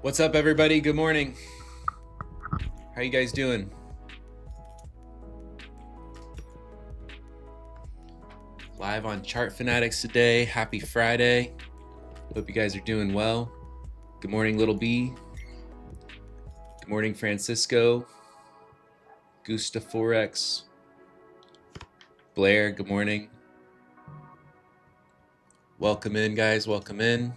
What's up, everybody? Good morning. How you guys doing? Live on Chart Fanatics today. Happy Friday. Hope you guys are doing well. Good morning, Little B. Good morning, Francisco. Gusta Forex. Blair, good morning. Welcome in, guys. Welcome in.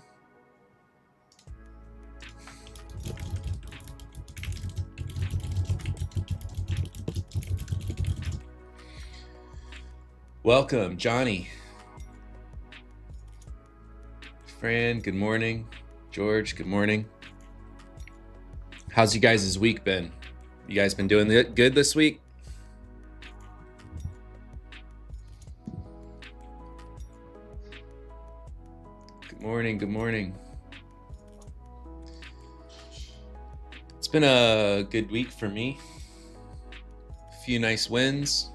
Welcome, Johnny. Fran, good morning. George, good morning. How's you guys' week been? You guys been doing good this week? Good morning, good morning. It's been a good week for me. A few nice wins.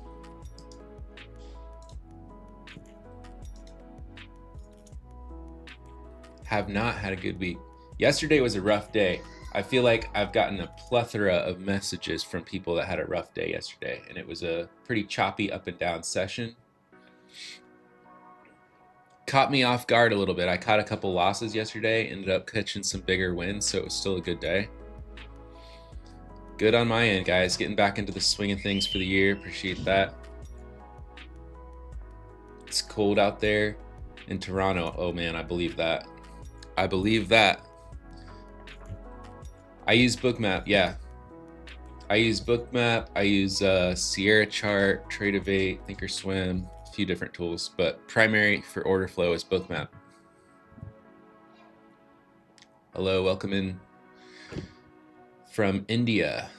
Have not had a good week. Yesterday was a rough day. I feel like I've gotten a plethora of messages from people that had a rough day yesterday, and it was a pretty choppy up and down session. Caught me off guard a little bit. I caught a couple losses yesterday, ended up catching some bigger wins, so it was still a good day. Good on my end, guys. Getting back into the swing of things for the year. Appreciate that. It's cold out there in Toronto. Oh man, I believe that. I believe that. I use Bookmap, yeah. I use Bookmap. I use Sierra Chart, Tradeovate, Thinkorswim, a few different tools, but primary for Orderflow is Bookmap. Hello, welcome in from India.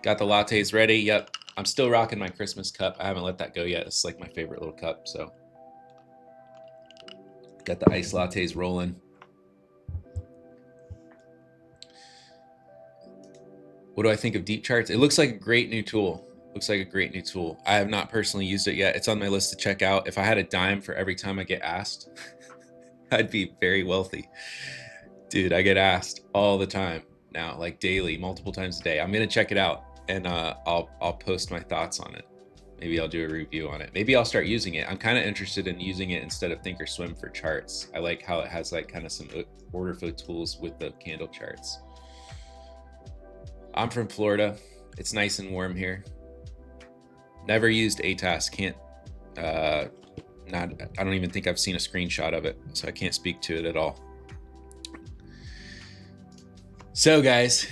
Got the lattes ready. Yep, I'm still rocking my Christmas cup. I haven't let that go yet. It's like my favorite little cup, so. Got the iced lattes rolling. What do I think of deep charts? It looks like a great new tool. Looks like a great new tool. I have not personally used it yet. It's on my list to check out. If I had a dime for every time I get asked, I'd be very wealthy. Dude, I get asked all the time now, like daily, multiple times a day. I'm gonna check it out, and I'll post my thoughts on it. Maybe I'll do a review on it. Maybe I'll start using it. I'm kind of interested in using it instead of Thinkorswim for charts. I like how it has like kind of some order flow tools with the candle charts. I'm from Florida. It's nice and warm here. Never used ATAS. Can't, I don't even think I've seen a screenshot of it, so I can't speak to it at all. So guys,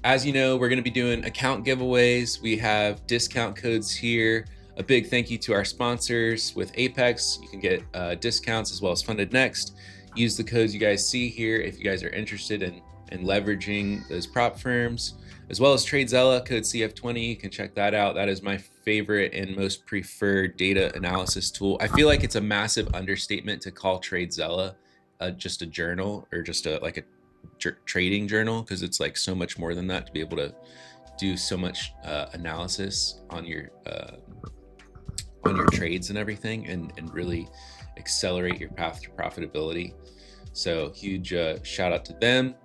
as you know, we're going to be doing account giveaways. We have discount codes here. A big thank you to our sponsors with Apex. You can get discounts as well as Funded Next. Use the codes you guys see here if you guys are interested in leveraging those prop firms, as well as TradeZella, code CF20. You can check that out. That is my favorite and most preferred data analysis tool. I feel like it's a massive understatement to call TradeZella just a journal or just like a trading journal, because it's like so much more than that to be able to do so much analysis on your trades and everything, and really accelerate your path to profitability. So huge shout out to them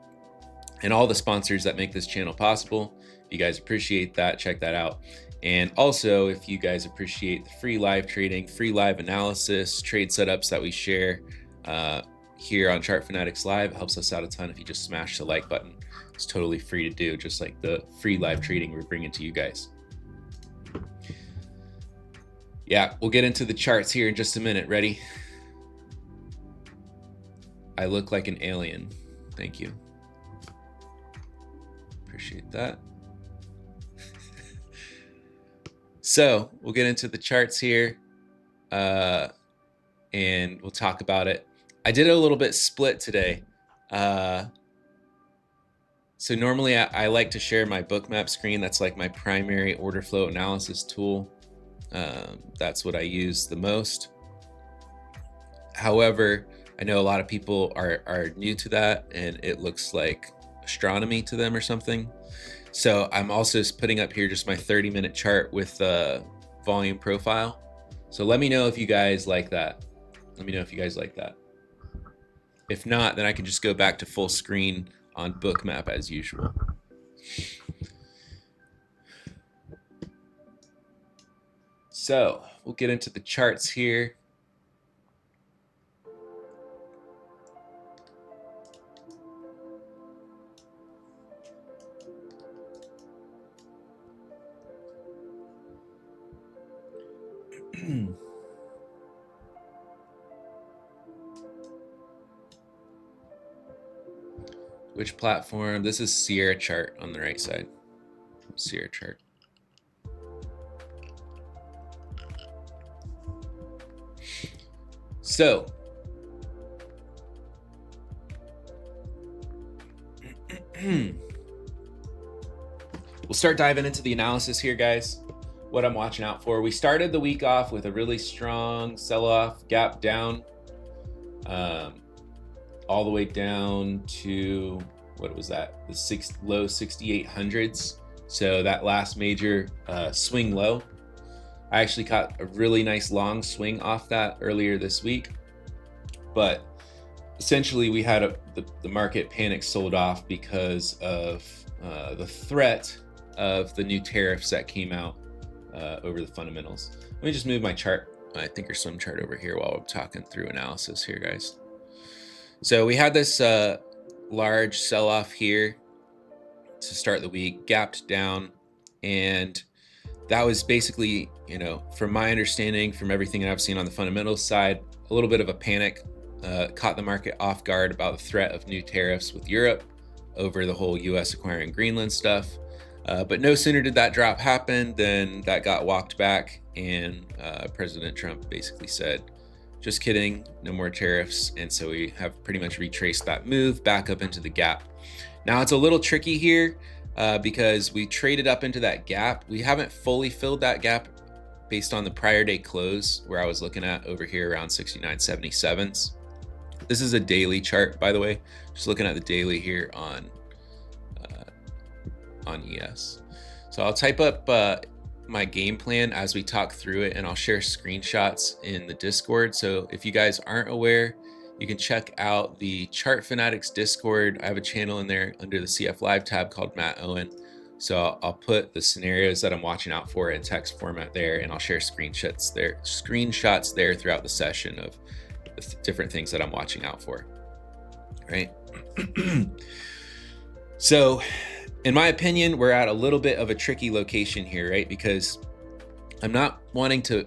and all the sponsors that make this channel possible. You guys appreciate that. Check that out. And also, if you guys appreciate the free live trading, free live analysis, trade setups that we share here on Chart Fanatics Live, it helps us out a ton if you just smash the like button. It's totally free to do, just like the free live trading we're bringing to you guys. Yeah, we'll get into the charts here in just a minute. Ready? I look like an alien. Thank you. Appreciate that. So we'll get into the charts here and we'll talk about it. I did a little bit split today. So normally I like to share my Bookmap screen. That's like my primary order flow analysis tool. That's what I use the most. However, I know a lot of people are new to that and it looks like astronomy to them or something. So I'm also putting up here just my 30-minute chart with volume profile. So let me know if you guys like that. Let me know if you guys like that. If not, then I can just go back to full screen on Bookmap as usual. So we'll get into the charts here. Which platform? This is Sierra chart on the right side. Sierra chart. So we'll start diving into the analysis here, guys. What I'm watching out for. We started the week off with a really strong sell-off, gap down, all the way down to, what was that? The low 6,800s. So that last major swing low. I actually caught a really nice long swing off that earlier this week, but essentially we had the market panic sold off because of the threat of the new tariffs that came out over the fundamentals. Let me just move my chart, my Thinkorswim chart over here while I'm talking through analysis here, guys. So we had this large sell-off here to start the week, gapped down, and that was basically, you know, from my understanding, from everything that I've seen on the fundamentals side, a little bit of a panic caught the market off guard about the threat of new tariffs with Europe over the whole US acquiring Greenland stuff. But no sooner did that drop happen than that got walked back, and President Trump basically said, just kidding, no more tariffs. And so we have pretty much retraced that move back up into the gap. Now it's a little tricky here because we traded up into that gap. We haven't fully filled that gap based on the prior day close where I was looking at over here around 69.77s. This is a daily chart, by the way, just looking at the daily here on ES. So I'll type up my game plan as we talk through it, and I'll share screenshots in the Discord. So if you guys aren't aware, you can check out the Chart Fanatics Discord. I have a channel in there under the CF Live tab called Matt Owen. So I'll put the scenarios that I'm watching out for in text format there, and I'll share screenshots there throughout the session of the different things that I'm watching out for. Right. So in my opinion, we're at a little bit of a tricky location here, right? Because I'm wanting to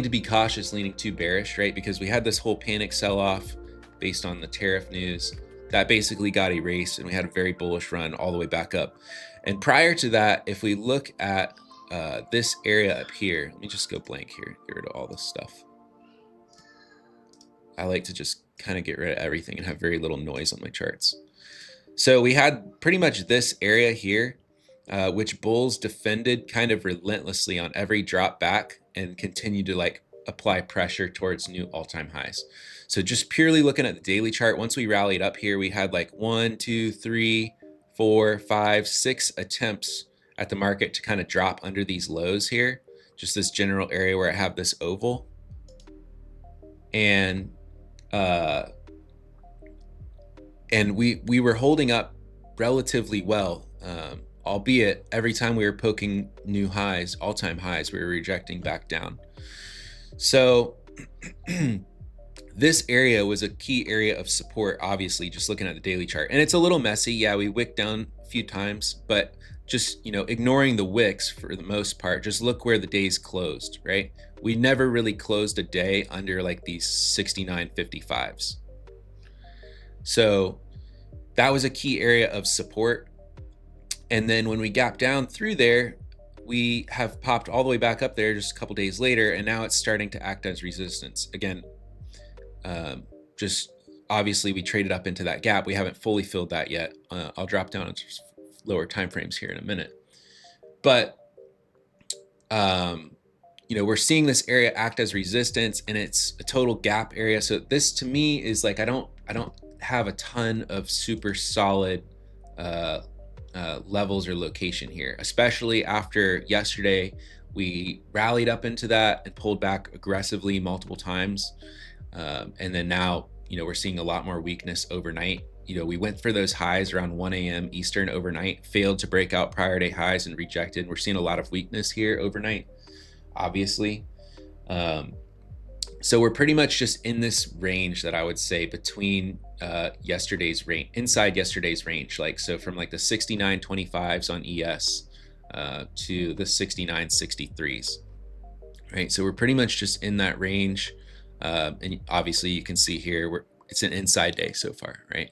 be cautious, leaning too bearish, right? Because we had this whole panic sell-off based on the tariff news that basically got erased, and we had a very bullish run all the way back up. And prior to that, if we look at this area up here, let me just go blank here, get rid of all this stuff. I like to just kind of get rid of everything and have very little noise on my charts. So we had pretty much this area here, which bulls defended kind of relentlessly on every drop back and continued to like apply pressure towards new all-time highs. So just purely looking at the daily chart, once we rallied up here, we had like 1, 2, 3, 4, 5, 6 attempts at the market to kind of drop under these lows here, just this general area where I have this oval. And we were holding up relatively well, albeit every time we were poking new highs, all-time highs, we were rejecting back down. So this area was a key area of support, obviously, just looking at the daily chart. And it's a little messy. Yeah, we wicked down a few times, but just, you know, ignoring the wicks for the most part, just look where the days closed, right? We never really closed a day under like these 69.55s. So that was a key area of support. And then when we gap down through there, we have popped all the way back up there just a couple days later, and now it's starting to act as resistance. Again, just obviously we traded up into that gap. We haven't fully filled that yet. I'll drop down into lower time frames here in a minute. But you know, we're seeing this area act as resistance, and it's a total gap area. So this to me is like, I don't have a ton of super solid levels or location here, especially after yesterday we rallied up into that and pulled back aggressively multiple times, and then now, we're seeing a lot more weakness overnight. We went for those highs around 1 a.m. Eastern overnight, failed to break out prior day highs and rejected. We're seeing a lot of weakness here overnight, obviously. So we're pretty much just in this range that I would say between yesterday's range, inside yesterday's range, so from the 69.25s on ES to the 69.63s, right? So we're pretty much just in that range, and obviously you can see here it's an inside day so far, right?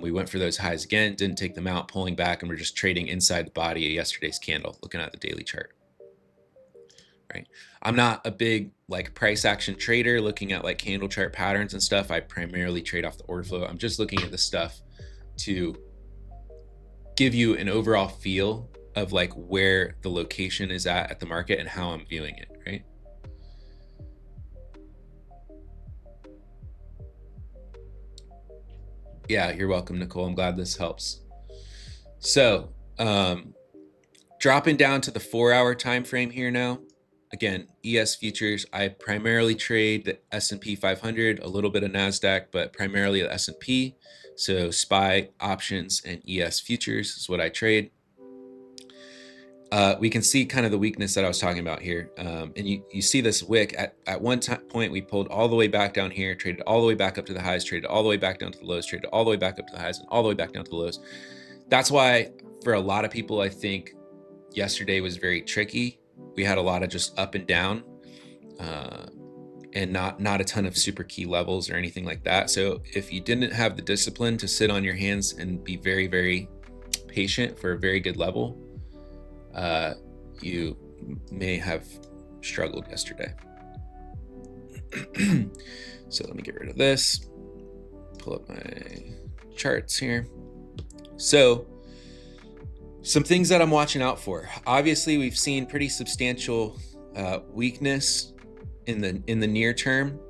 We went for those highs again, didn't take them out, pulling back, and we're just trading inside the body of yesterday's candle, looking at the daily chart. Right. I'm not a big price action trader looking at candle chart patterns and stuff. I primarily trade off the order flow. I'm just looking at the stuff to give you an overall feel of where the location is at the market and how I'm viewing it, right? Yeah, you're welcome, Nicole. I'm glad this helps. So dropping down to the 4-hour time frame here now. Again, ES futures, I primarily trade the S&P 500, a little bit of NASDAQ, but primarily the S&P. So SPY, options, and ES futures is what I trade. We can see kind of the weakness that I was talking about here. And you see this wick. At one point, we pulled all the way back down here, traded all the way back up to the highs, traded all the way back down to the lows, traded all the way back up to the highs, and all the way back down to the lows. That's why, for a lot of people, I think yesterday was very tricky. We had a lot of just up and down, and not a ton of super key levels or anything like that. So if you didn't have the discipline to sit on your hands and be very, very patient for a very good level, you may have struggled yesterday. So let me get rid of this, pull up my charts here. So some things that I'm watching out for. Obviously, we've seen pretty substantial weakness in the near term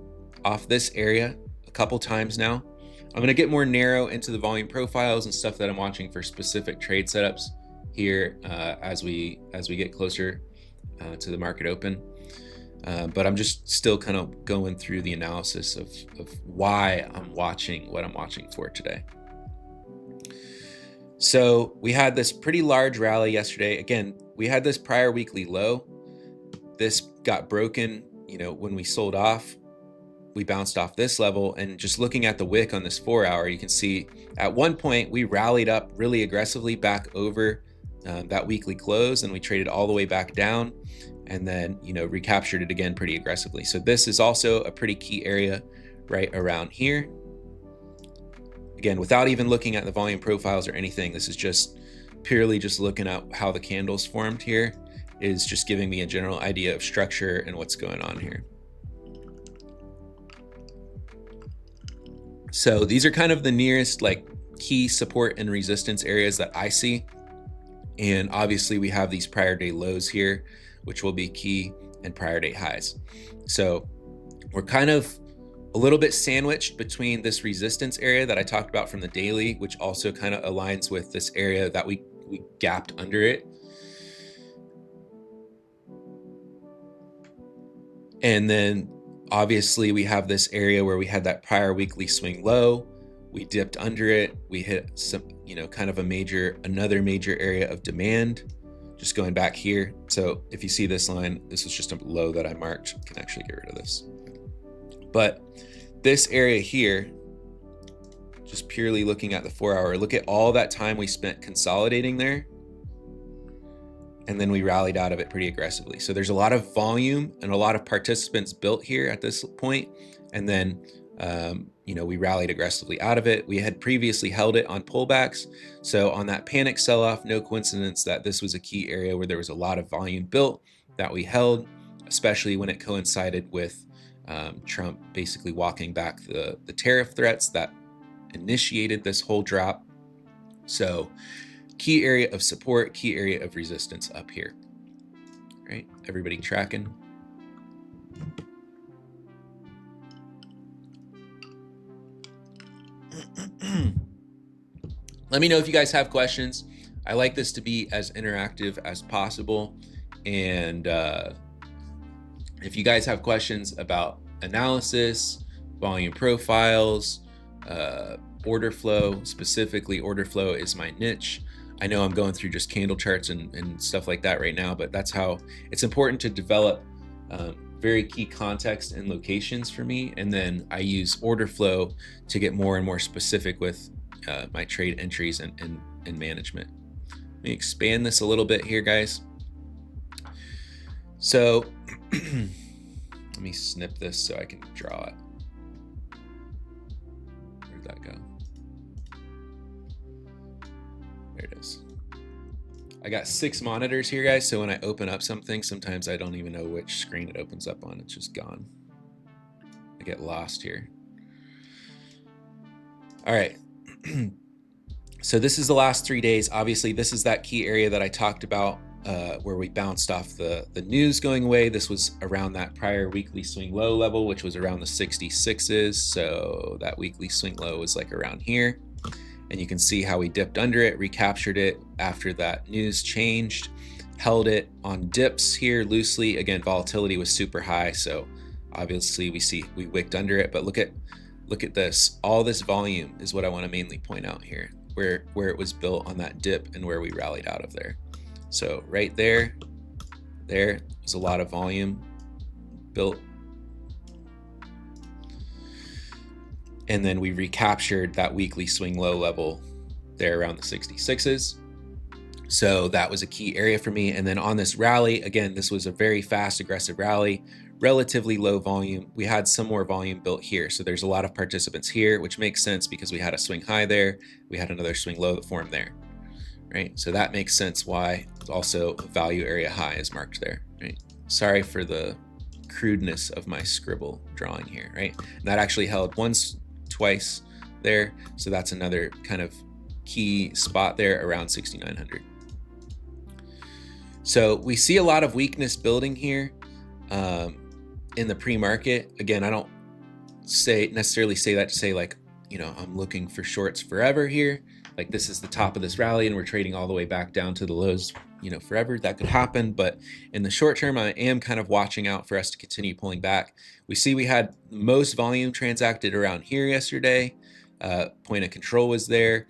off this area a couple times now. I'm going to get more narrow into the volume profiles and stuff that I'm watching for specific trade setups here as we get closer to the market open. But I'm just still kind of going through the analysis of why I'm watching what I'm watching for today. So we had this pretty large rally yesterday. Again, we had this prior weekly low. This got broken, when we sold off. We bounced off this level, and just looking at the wick on this 4-hour, you can see at one point we rallied up really aggressively back over that weekly close, and we traded all the way back down, and then recaptured it again pretty aggressively. So this is also a pretty key area right around here. Again, without even looking at the volume profiles or anything, this is just purely just looking at how the candles formed here, is just giving me a general idea of structure and what's going on here. So these are kind of the nearest key support and resistance areas that I see. And obviously we have these prior day lows here, which will be key, and prior day highs. So we're kind of a little bit sandwiched between this resistance area that I talked about from the daily, which also kind of aligns with this area that we gapped under it. And then obviously we have this area where we had that prior weekly swing low. We dipped under it. We hit some, kind of another major area of demand, just going back here. So if you see this line, this is just a low that I marked. I can actually get rid of this. But this area here, just purely looking at the 4-hour, look at all that time we spent consolidating there. And then we rallied out of it pretty aggressively. So there's a lot of volume and a lot of participants built here at this point. And then, we rallied aggressively out of it. We had previously held it on pullbacks. So on that panic sell-off, no coincidence that this was a key area where there was a lot of volume built that we held, especially when it coincided with Trump basically walking back the tariff threats that initiated this whole drop. So key area of support, key area of resistance up here. All right, everybody tracking? Let me know if you guys have questions. I like this to be as interactive as possible. And if you guys have questions about analysis, volume profiles, order flow. Specifically, order flow is my niche. I know I'm going through just candle charts and stuff like that right now, but that's how it's important to develop very key context and locations for me. And then I use order flow to get more and more specific with my trade entries and management. Let me expand this a little bit here, guys. So let me snip this so I can draw it. Where'd that go? There it is. I got 6 monitors here, guys, so when I open up something, sometimes I don't even know which screen it opens up on. It's just gone. I get lost here. All right. So this is the last 3 days. Obviously, this is that key area that I talked about where we bounced off the news going away. This was around that prior weekly swing low level, which was around the 66s. So that weekly swing low was like around here. And you can see how we dipped under it, recaptured it after that news changed, held it on dips here loosely. Again, volatility was super high, so obviously we wicked under it. But look at this. All this volume is what I want to mainly point out here, where it was built on that dip and where we rallied out of there. So right there was a lot of volume built. And then we recaptured that weekly swing low level there around the 66s. So that was a key area for me. And then on this rally, again, this was a very fast, aggressive rally, relatively low volume. We had some more volume built here. So there's a lot of participants here, which makes sense because we had a swing high there. We had another swing low that formed there, right? So that makes sense why also value area high is marked there, right? Sorry for the crudeness of my scribble drawing here, right? And that actually held once, twice there. So that's another kind of key spot there around 6,900. So we see a lot of weakness building here in the pre-market. Again, I don't necessarily say that to say like, you know, I'm looking for shorts forever here. Like this is the top of this rally and we're trading all the way back down to the lows, you know, forever. That could happen. But in the short term, I am kind of watching out for us to continue pulling back. We see we had most volume transacted around here yesterday. Point of control was there.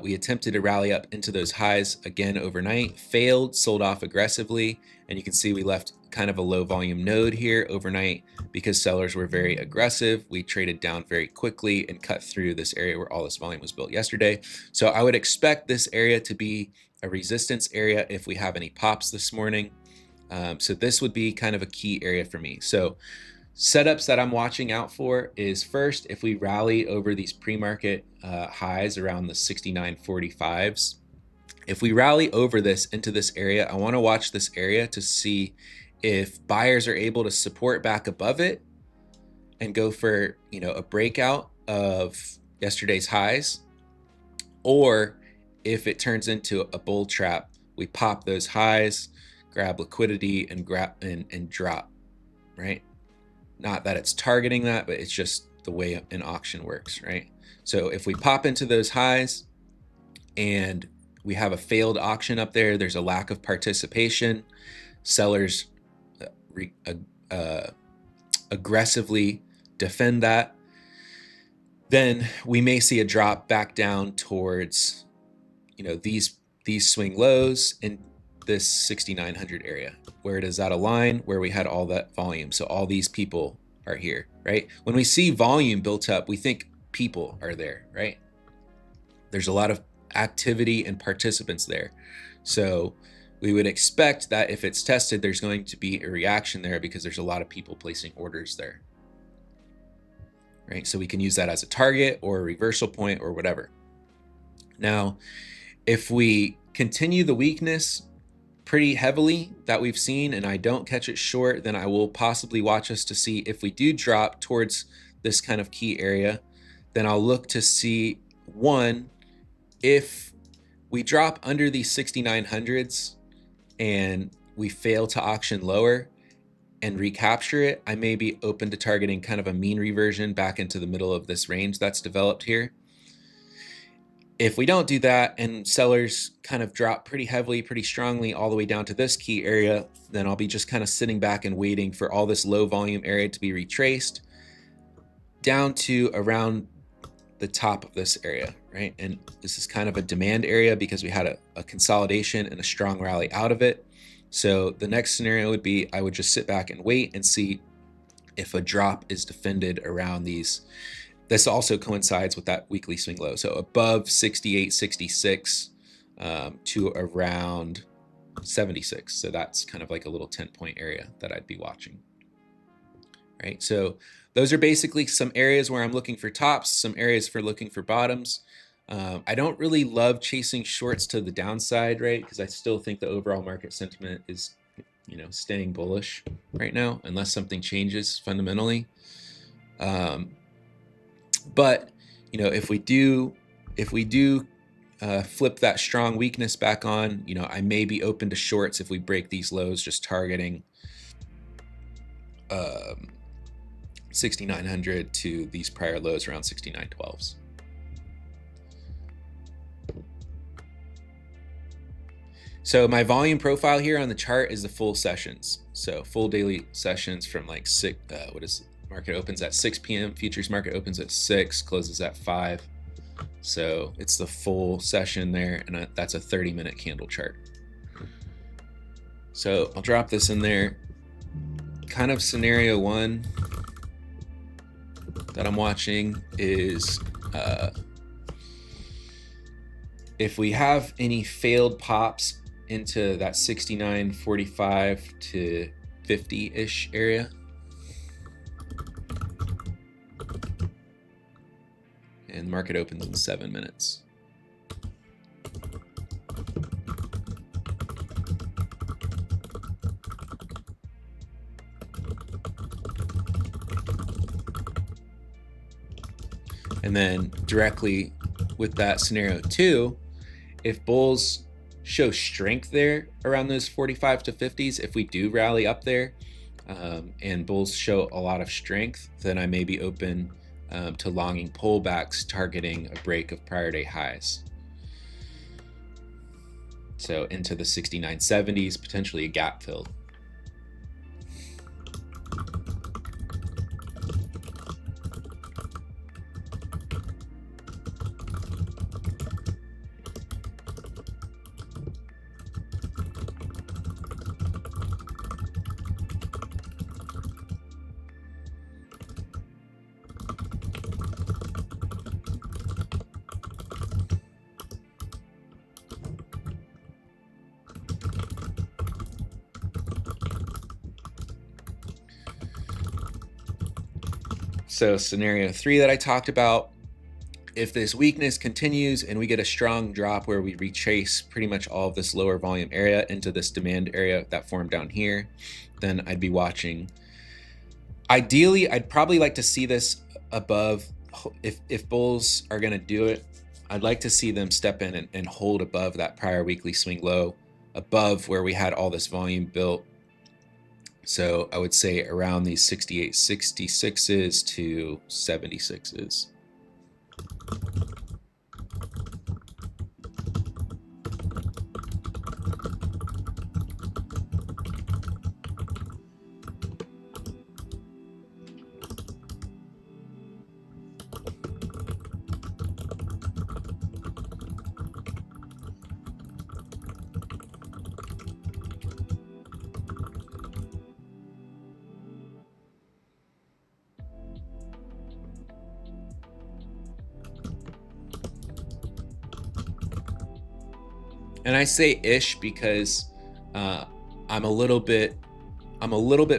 We attempted to rally up into those highs again overnight, failed, sold off aggressively. And you can see we left kind of a low volume node here overnight because sellers were very aggressive. We traded down very quickly and cut through this area where all this volume was built yesterday. So I would expect this area to be a resistance area if we have any pops this morning. So this would be kind of a key area for me. So setups that I'm watching out for is first, if we rally over these pre-market highs around the 69.45s, if we rally over this into this area, I want to watch this area to see if buyers are able to support back above it and go for, you know, a breakout of yesterday's highs, or if it turns into a bull trap, we pop those highs, grab liquidity and drop, right? Not that it's targeting that, but it's just the way an auction works, right? So if we pop into those highs and we have a failed auction up there, there's a lack of participation, sellers aggressively defend that, then we may see a drop back down towards, you know, these swing lows in this 6,900 area. Where does that align? Where we had all that volume. So all these people are here, right? When we see volume built up, we think people are there, right? There's a lot of activity and participants there. So we would expect that if it's tested, there's going to be a reaction there because there's a lot of people placing orders there, right? So we can use that as a target or a reversal point or whatever. Now, if we continue the weakness pretty heavily that we've seen and I don't catch it short, then I will possibly watch us to see if we do drop towards this kind of key area, then I'll look to see, one, if we drop under these 6,900s and we fail to auction lower and recapture it, I may be open to targeting kind of a mean reversion back into the middle of this range that's developed here. If we don't do that and sellers kind of drop pretty heavily, pretty strongly all the way down to this key area, then I'll be just kind of sitting back and waiting for all this low volume area to be retraced down to around the top of this area, right? And this is kind of a demand area because we had a consolidation and a strong rally out of it. So the next scenario would be I would just sit back and wait and see if a drop is defended around these. This also coincides with that weekly swing low. So above 68.66 to around 76. So that's kind of like a little 10-point area that I'd be watching. Right. So those are basically some areas where I'm looking for tops, some areas for looking for bottoms. I don't really love chasing shorts to the downside, right? Because I still think the overall market sentiment is, staying bullish right now, unless something changes fundamentally. But if we do flip that strong weakness back on, I may be open to shorts if we break these lows, just targeting 6,900 to these prior lows around 69.12s. So my volume profile here on the chart is the full sessions. So full daily sessions from like market opens at 6 p.m. Futures market opens at 6, closes at 5. So it's the full session there, and that's a 30-minute candle chart. So I'll drop this in there. Kind of scenario one that I'm watching is if we have any failed pops into that 69.45 to 50-ish area. And the market opens in 7 minutes. And then directly with that scenario two, if bulls show strength there around those 45 to 50s, if we do rally up there and bulls show a lot of strength, then I may be open to longing pullbacks targeting a break of prior day highs. So into the 69.70s, potentially a gap fill. So scenario three that I talked about, if this weakness continues and we get a strong drop where we retrace pretty much all of this lower volume area into this demand area that formed down here, then I'd be watching. Ideally, I'd probably like to see this above. If bulls are going to do it, I'd like to see them step in and hold above that prior weekly swing low, above where we had all this volume built. So I would say around these 68.66s to 76s. And I say ish because I'm a little bit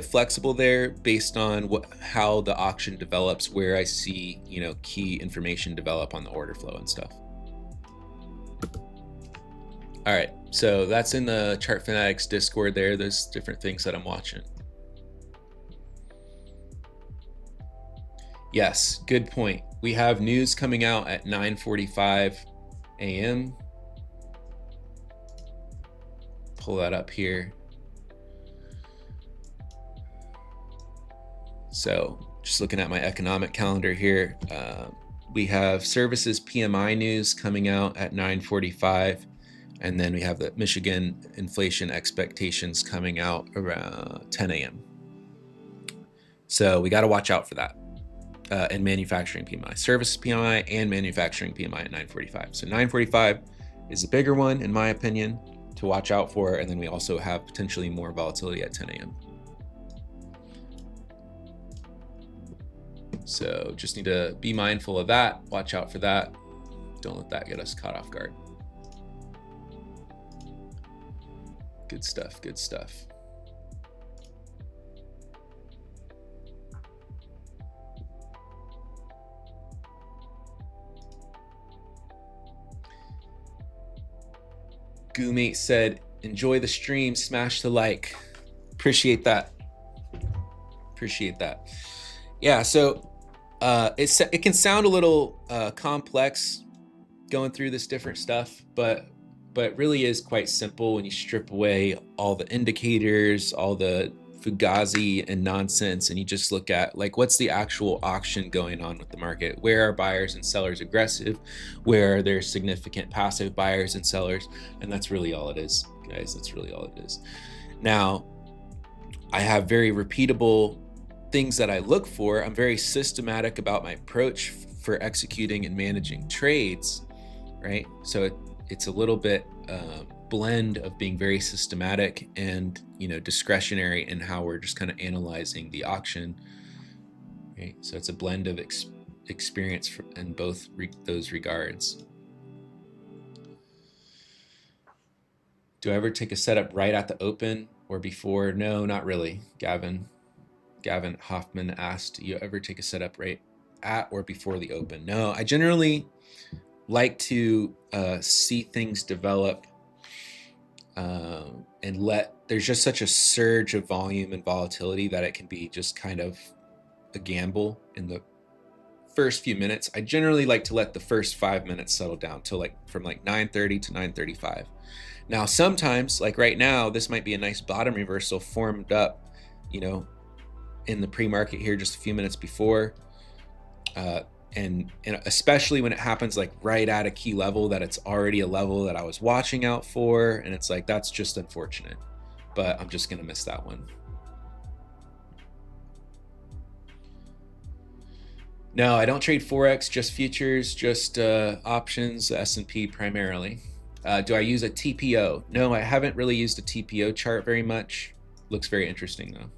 flexible there based on how the auction develops, where I see key information develop on the order flow and stuff. All right, so that's in the Chart Fanatics Discord there. There's different things that I'm watching. Yes, good point. We have news coming out at 9:45 a.m. Pull that up here. So just looking at my economic calendar here, we have services PMI news coming out at 9:45, and then we have the Michigan inflation expectations coming out around 10 a.m. So we got to watch out for that. and manufacturing PMI, service PMI and manufacturing PMI at 9:45. So 9:45 is a bigger one, in my opinion, to watch out for. And then we also have potentially more volatility at 10 a.m. So just need to be mindful of that. Watch out for that. Don't let that get us caught off guard. Good stuff, good stuff. Goomate said, enjoy the stream, smash the like. Appreciate that. Appreciate that. Yeah, so it can sound a little complex going through this different stuff, but it really is quite simple when you strip away all the indicators, all the fugazi and nonsense, and you just look at like what's the actual auction going on with the market. Where are buyers and sellers aggressive? Where are there significant passive buyers and sellers? And that's really all it is, guys. That's really all it is. Now, I have very repeatable things that I look for. I'm very systematic about my approach for executing and managing trades, right? So it's a little bit blend of being very systematic and, you know, discretionary in how we're just kind of analyzing the auction, right? So it's a blend of experience in both those regards. Do I ever take a setup right at the open or before? No, not really. Gavin Hoffman asked, do you ever take a setup right at or before the open? No, I generally like to see things develop and there's just such a surge of volume and volatility that it can be just kind of a gamble in the first few minutes. I generally like to let the first 5 minutes settle down to from 9:30 to 9:35. Now, sometimes, like right now, this might be a nice bottom reversal formed up, you know, in the pre-market here just a few minutes before. And especially when it happens like right at a key level that it's already a level that I was watching out for. And it's like, that's just unfortunate, but I'm just going to miss that one. No, I don't trade Forex, just futures, just options, S&P primarily. Do I use a TPO? No, I haven't really used a TPO chart very much. Looks very interesting though.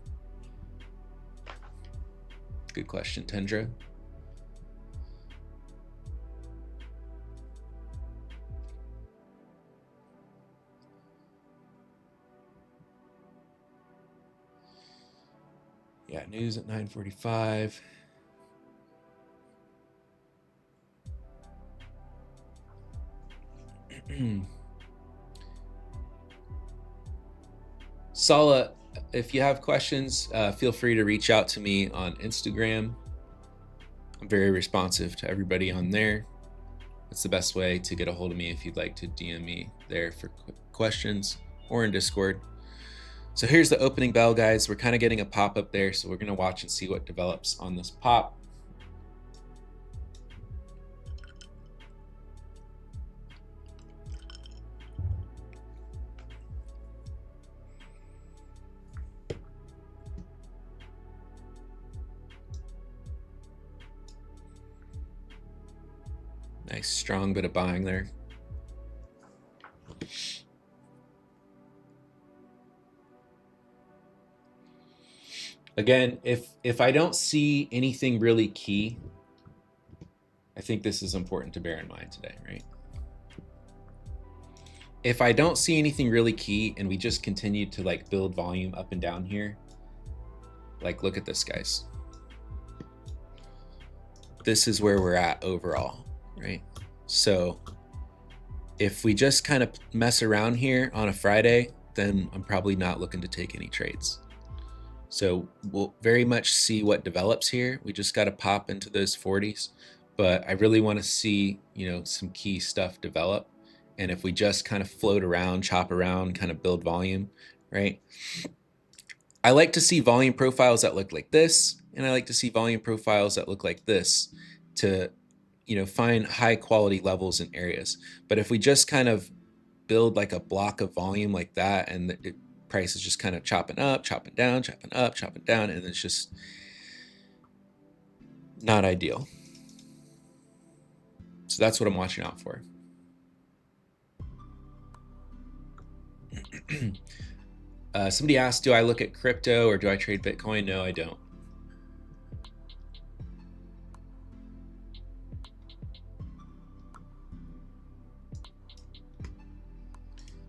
Good question, Tendra. Yeah, news at 9:45. Sala, if you have questions, feel free to reach out to me on Instagram. I'm very responsive to everybody on there. That's the best way to get a hold of me if you'd like to DM me there for questions, or in Discord. So here's the opening bell, guys. We're kind of getting a pop up there, so we're going to watch and see what develops on this pop. Nice strong bit of buying there. Again, if I don't see anything really key, I think this is important to bear in mind today, right? If I don't see anything really key and we just continue to like build volume up and down here, like look at this, guys. This is where we're at overall, right? So if we just kind of mess around here on a Friday, then I'm probably not looking to take any trades. So we'll very much see what develops here. We just got to pop into those 40s, but I really want to see, you know, some key stuff develop. And if we just kind of float around, chop around, kind of build volume, right? I like to see volume profiles that look like this, and I like to see volume profiles that look like this to, you know, find high quality levels in areas. But if we just kind of build like a block of volume like that, and the price is just kind of chopping up, chopping down, chopping up, chopping down, and it's just Not ideal. So that's what I'm watching out for. Somebody asked, do I look at crypto or do I trade Bitcoin? No, I don't.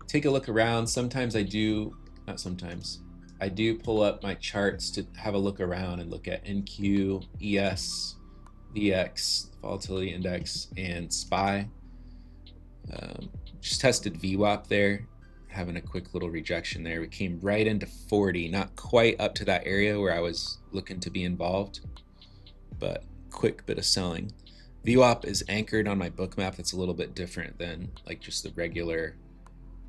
Take a look around. Sometimes I do, not sometimes, I do pull up my charts to have a look around and look at NQ, ES, VX, volatility index, and SPY. Just tested VWAP there, having a quick little rejection there. We came right into 40, not quite up to that area where I was looking to be involved, but quick bit of selling. VWAP is anchored on my book map. That's a little bit different than like just the regular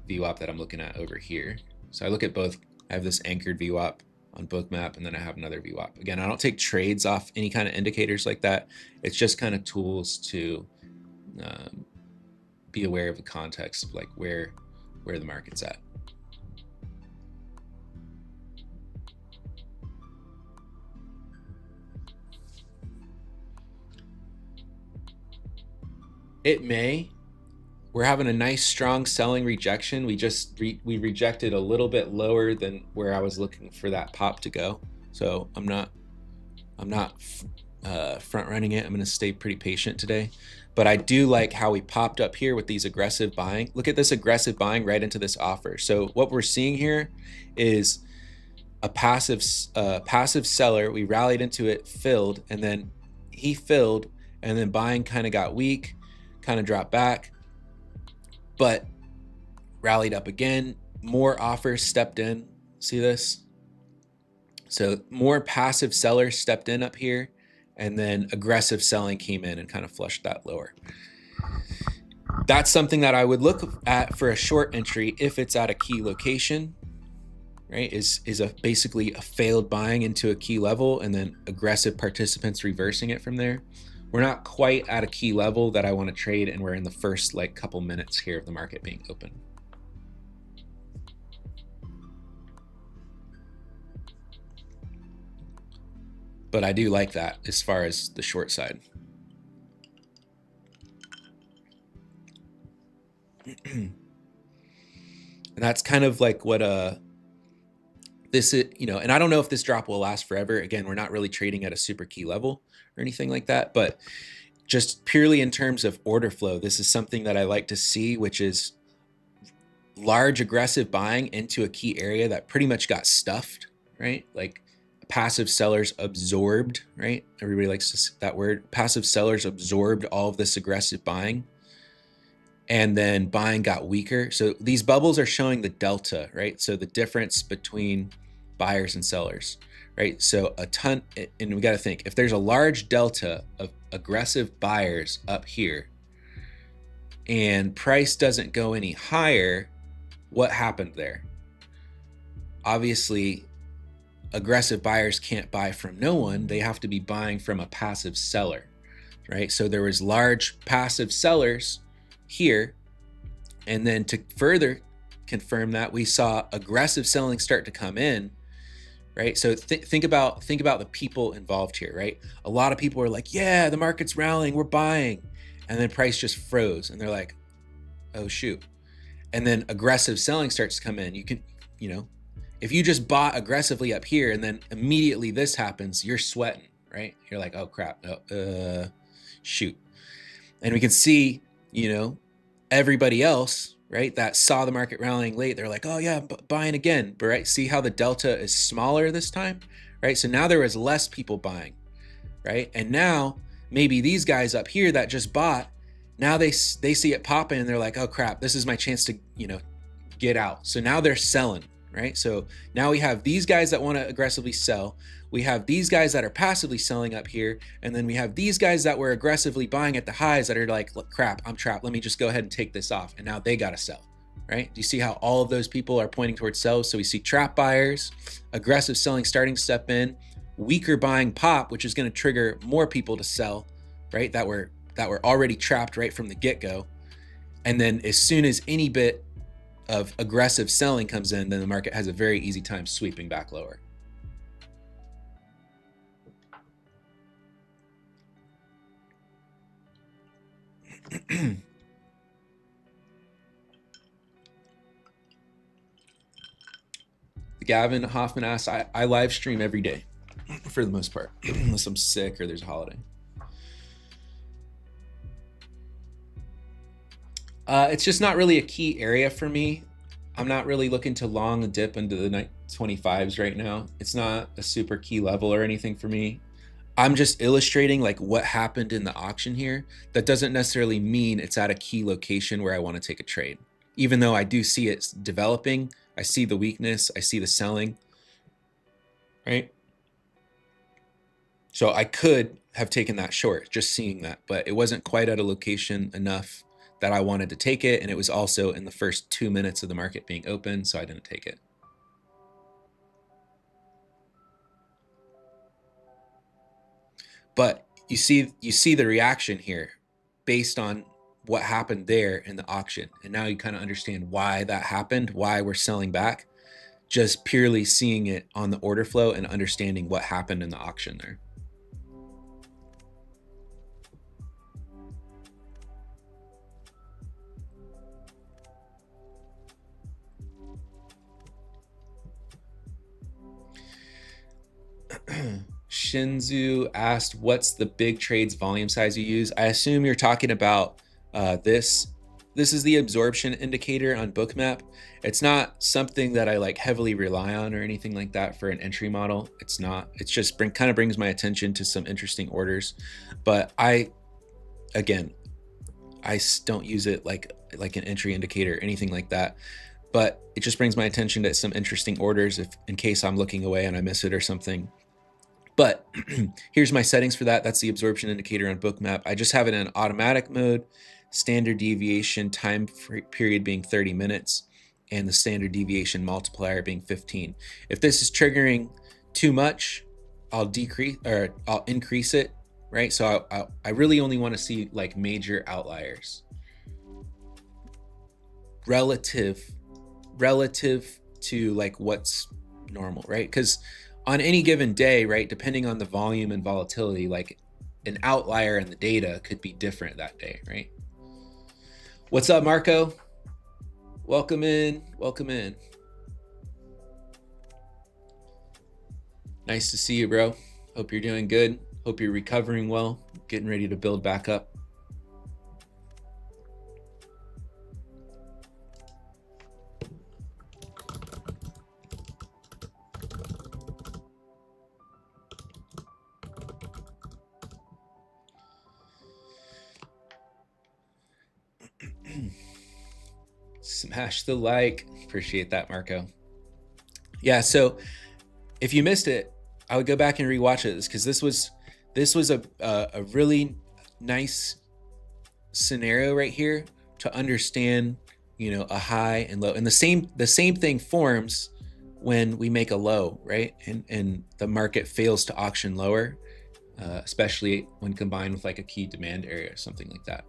VWAP that I'm looking at over here. So I look at both. I have this anchored VWAP on bookmap, and then I have another VWAP. Again, I don't take trades off any kind of indicators like that. It's just kind of tools to be aware of the context of like where the market's at. It may. We're having a nice strong selling rejection. We rejected a little bit lower than where I was looking for that pop to go. So I'm not front running it. I'm going to stay pretty patient today, but I do like how we popped up here with these aggressive buying. Look at this aggressive buying right into this offer. So what we're seeing here is a passive seller. We rallied into it, filled, and then he filled, and then buying kind of got weak, kind of dropped back, but rallied up again. More offers stepped in. See this? So more passive sellers stepped in up here, and then aggressive selling came in and kind of flushed that lower. That's something that I would look at for a short entry if it's at a key location, right? Is basically a failed buying into a key level and then aggressive participants reversing it from there. We're not quite at a key level that I want to trade, and we're in the first like couple minutes here of the market being open. But I do like that as far as the short side. And that's kind of like what this is, you know, and I don't know if this drop will last forever. Again, we're not really trading at a super key level or anything like that, but just purely in terms of order flow, this is something that I like to see, which is large aggressive buying into a key area that pretty much got stuffed, right? Like passive sellers absorbed, right? Everybody likes that word. Passive sellers absorbed all of this aggressive buying, and then buying got weaker. So these bubbles are showing the delta, right? So the difference between buyers and sellers, right? So a ton, and we got to think, if there's a large delta of aggressive buyers up here and price doesn't go any higher, what happened there? Obviously, aggressive buyers can't buy from no one. They have to be buying from a passive seller, right? So there was large passive sellers here, and then to further confirm that, we saw aggressive selling start to come in, right? So think about the people involved here, right? A lot of people are like, yeah, the market's rallying, we're buying, and then price just froze, and they're like, oh shoot. And then aggressive selling starts to come in. You can, you know, if you just bought aggressively up here and then immediately this happens, you're sweating, right? You're like, oh crap, no, shoot. And we can see, you know, everybody else, right, that saw the market rallying late, they're like, oh yeah, buying again. But right, see how the delta is smaller this time, right? So now there was less people buying, right? And now maybe these guys up here that just bought, now they see it popping and they're like, oh crap, this is my chance to, you know, get out. So now they're selling, right? So now we have these guys that want to aggressively sell. We have these guys that are passively selling up here. And then we have these guys that were aggressively buying at the highs that are like, look, crap, I'm trapped. Let me just go ahead and take this off. And now they got to sell, right? Do you see how all of those people are pointing towards sells? So we see trap buyers, aggressive selling starting to step in, weaker buying pop, which is going to trigger more people to sell, right? That were already trapped right from the get-go. And then as soon as any bit of aggressive selling comes in, then the market has a very easy time sweeping back lower. Gavin Hoffman asks, I live stream every day for the most part, unless I'm sick or there's a holiday. It's just not really a key area for me. I'm not really looking to long dip into the 25s right now. It's not a super key level or anything for me. I'm just illustrating like what happened in the auction here. That doesn't necessarily mean it's at a key location where I want to take a trade. Even though I do see it developing, I see the weakness, I see the selling, right? So I could have taken that short just seeing that, but it wasn't quite at a location enough that I wanted to take it. And it was also in the first 2 minutes of the market being open, so I didn't take it. But you see the reaction here based on what happened there in the auction. And now you kind of understand why that happened, why we're selling back, just purely seeing it on the order flow and understanding what happened in the auction there. Shinzu asked, what's the big trades volume size you use? I assume you're talking about this. This is the absorption indicator on Bookmap. It's not something that I like heavily rely on or anything like that for an entry model. It's not. It's just kind of brings my attention to some interesting orders. But I don't use it like an entry indicator or anything like that. But it just brings my attention to some interesting orders if in case I'm looking away and I miss it or something. But here's my settings for that. That's the absorption indicator on Bookmap. I just have it in automatic mode, standard deviation time period being 30 minutes, and the standard deviation multiplier being 15. If this is triggering too much, I'll decrease or I'll increase it, right? So I really only want to see like major outliers relative to like what's normal, right? Because on any given day, right, depending on the volume and volatility, like an outlier in the data could be different that day, right? What's up, Marco? Welcome in, welcome in. Nice to see you, bro. Hope you're doing good. Hope you're recovering well, getting ready to build back up. Smash the like. Appreciate that, Marco. Yeah, so if you missed it, I would go back and rewatch it because this was a really nice scenario right here to understand, you know, a high and low. And the same thing forms when we make a low, right? And the market fails to auction lower, especially when combined with like a key demand area or something like that.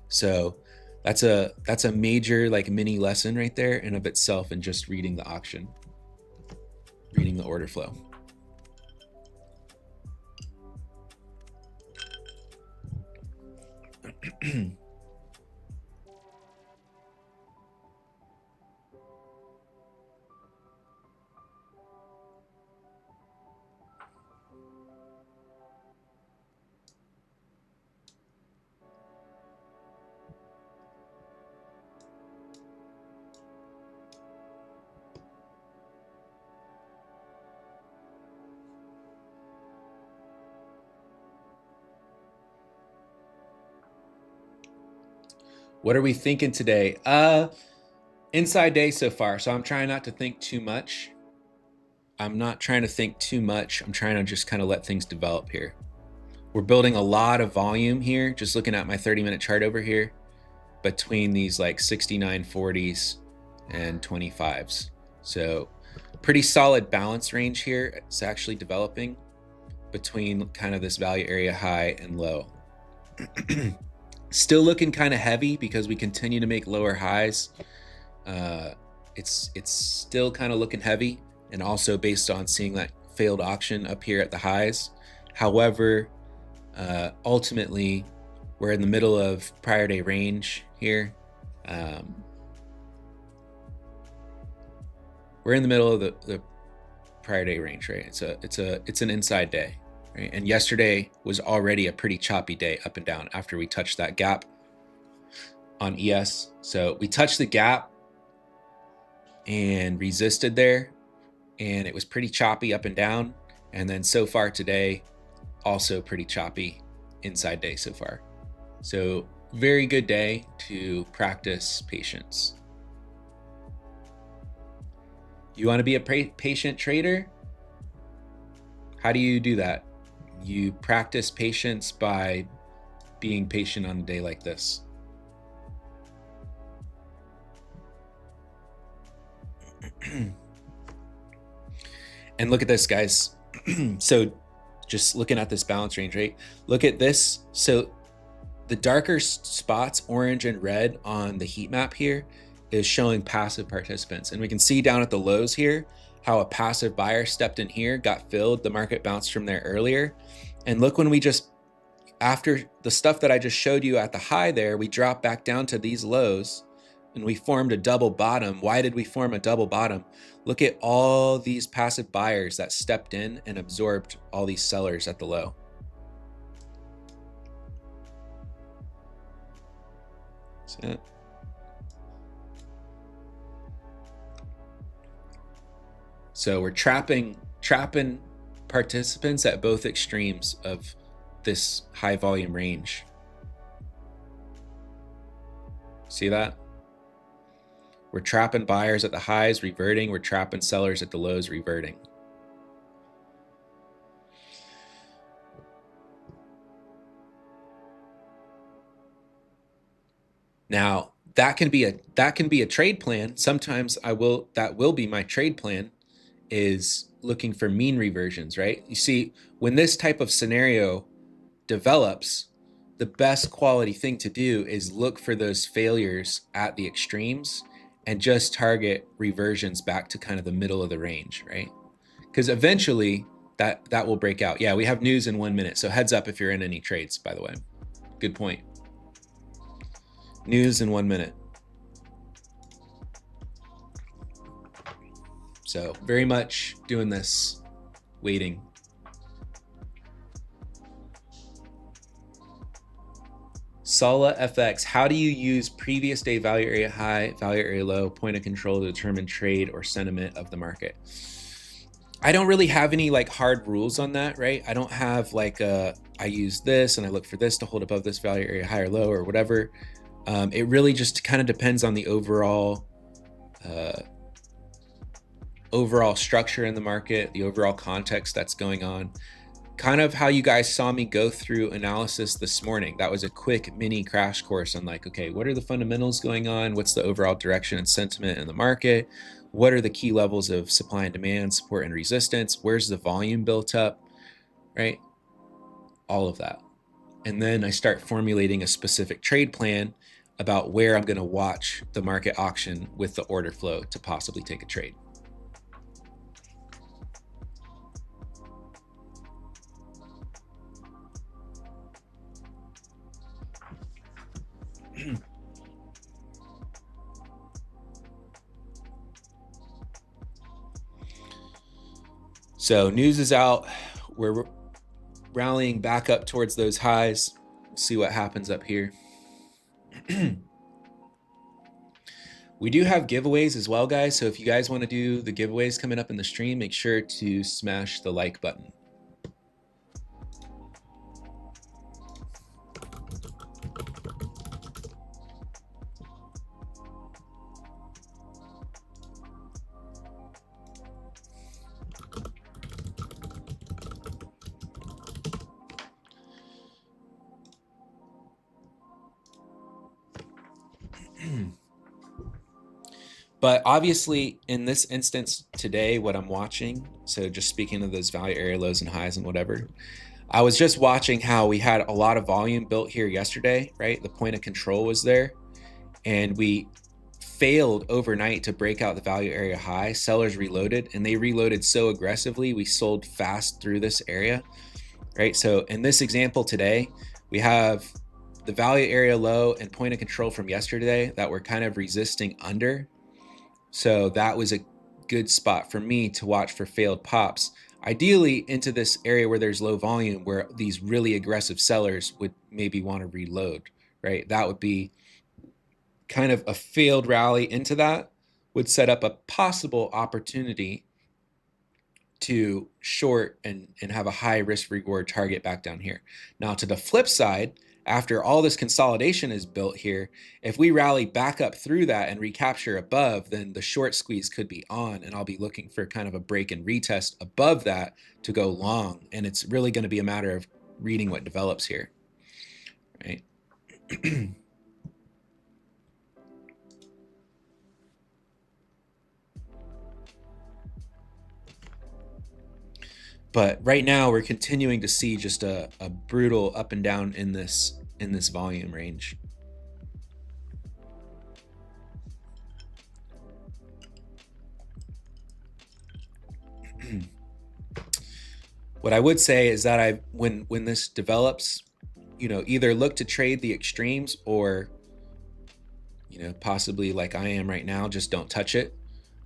So that's a major like mini lesson right there in of itself in just reading the auction, reading the order flow. What are we thinking today? Inside day so far, so I'm trying not to think too much. I'm not trying to think too much. I'm trying to just kind of let things develop here. We're building a lot of volume here, just looking at my 30-minute chart over here, between these like 69.40s and 25s. So pretty solid balance range here. It's actually developing between kind of this value area high and low. Still looking kind of heavy because we continue to make lower highs. It's still kind of looking heavy, and also based on seeing that failed auction up here at the highs. However, ultimately, We're in the middle of prior day range here. We're in the middle of the prior day range, right? It's an inside day, right? And yesterday was already a pretty choppy day up and down after we touched that gap on ES. So we touched the gap and resisted there, and it was pretty choppy up and down. And then so far today, also pretty choppy inside day so far. So very good day to practice patience. You want to be a patient trader? How do you do that? You practice patience by being patient on a day like this. And look at this, guys. So just looking at this balance range, right? Look at this. So the darker spots, orange and red on the heat map here, is showing passive participants. And we can see down at the lows here how a passive buyer stepped in here, got filled, the market bounced from there earlier. And look, when we just, after the stuff that I just showed you at the high there, we dropped back down to these lows and we formed a double bottom. Why did we form a double bottom? Look at all these passive buyers that stepped in and absorbed all these sellers at the low. See it? So we're trapping participants at both extremes of this high volume range. See that? We're trapping buyers at the highs, reverting. We're trapping sellers at the lows, reverting. Now, that can be a trade plan. Sometimes that will be my trade plan, is looking for mean reversions, right? You see, when this type of scenario develops, the best quality thing to do is look for those failures at the extremes and just target reversions back to kind of the middle of the range, right? Because eventually that will break out. Yeah, we have news in 1 minute. So heads up if you're in any trades, by the way. Good point. News in 1 minute. So very much doing this, waiting. Sala FX, how do you use previous day value area high, value area low, point of control to determine trade or sentiment of the market? I don't really have any like hard rules on that, right? I don't have like I use this and I look for this to hold above this value area high or low or whatever. It really just kind of depends on the overall structure in the market, the overall context that's going on. Kind of how you guys saw me go through analysis this morning. That was a quick mini crash course on like, okay, what are the fundamentals going on? What's the overall direction and sentiment in the market? What are the key levels of supply and demand, support and resistance? Where's the volume built up, right? All of that. And then I start formulating a specific trade plan about where I'm going to watch the market auction with the order flow to possibly take a trade. So news is out. We're rallying back up towards those highs. We'll see what happens up here. We do have giveaways as well, guys. So if you guys want to do the giveaways coming up in the stream, make sure to smash the like button. But obviously in this instance today, what I'm watching, so just speaking of those value area lows and highs and whatever, I was just watching how we had a lot of volume built here yesterday, right? The point of control was there and we failed overnight to break out the value area high. Sellers reloaded and they reloaded so aggressively, we sold fast through this area, right? So in this example today, we have the value area low and point of control from yesterday that were kind of resisting under. So that was a good spot for me to watch for failed pops. Ideally into this area where there's low volume, where these really aggressive sellers would maybe want to reload, right? That would be kind of a failed rally into that, would set up a possible opportunity to short and have a high risk reward target back down here. Now to the flip side, after all this consolidation is built here, if we rally back up through that and recapture above, then the short squeeze could be on, and I'll be looking for kind of a break and retest above that to go long. And it's really going to be a matter of reading what develops here, right? But right now we're continuing to see just a brutal up and down in this volume range. What I would say is that when this develops, either look to trade the extremes, or possibly like I am right now, just don't touch it.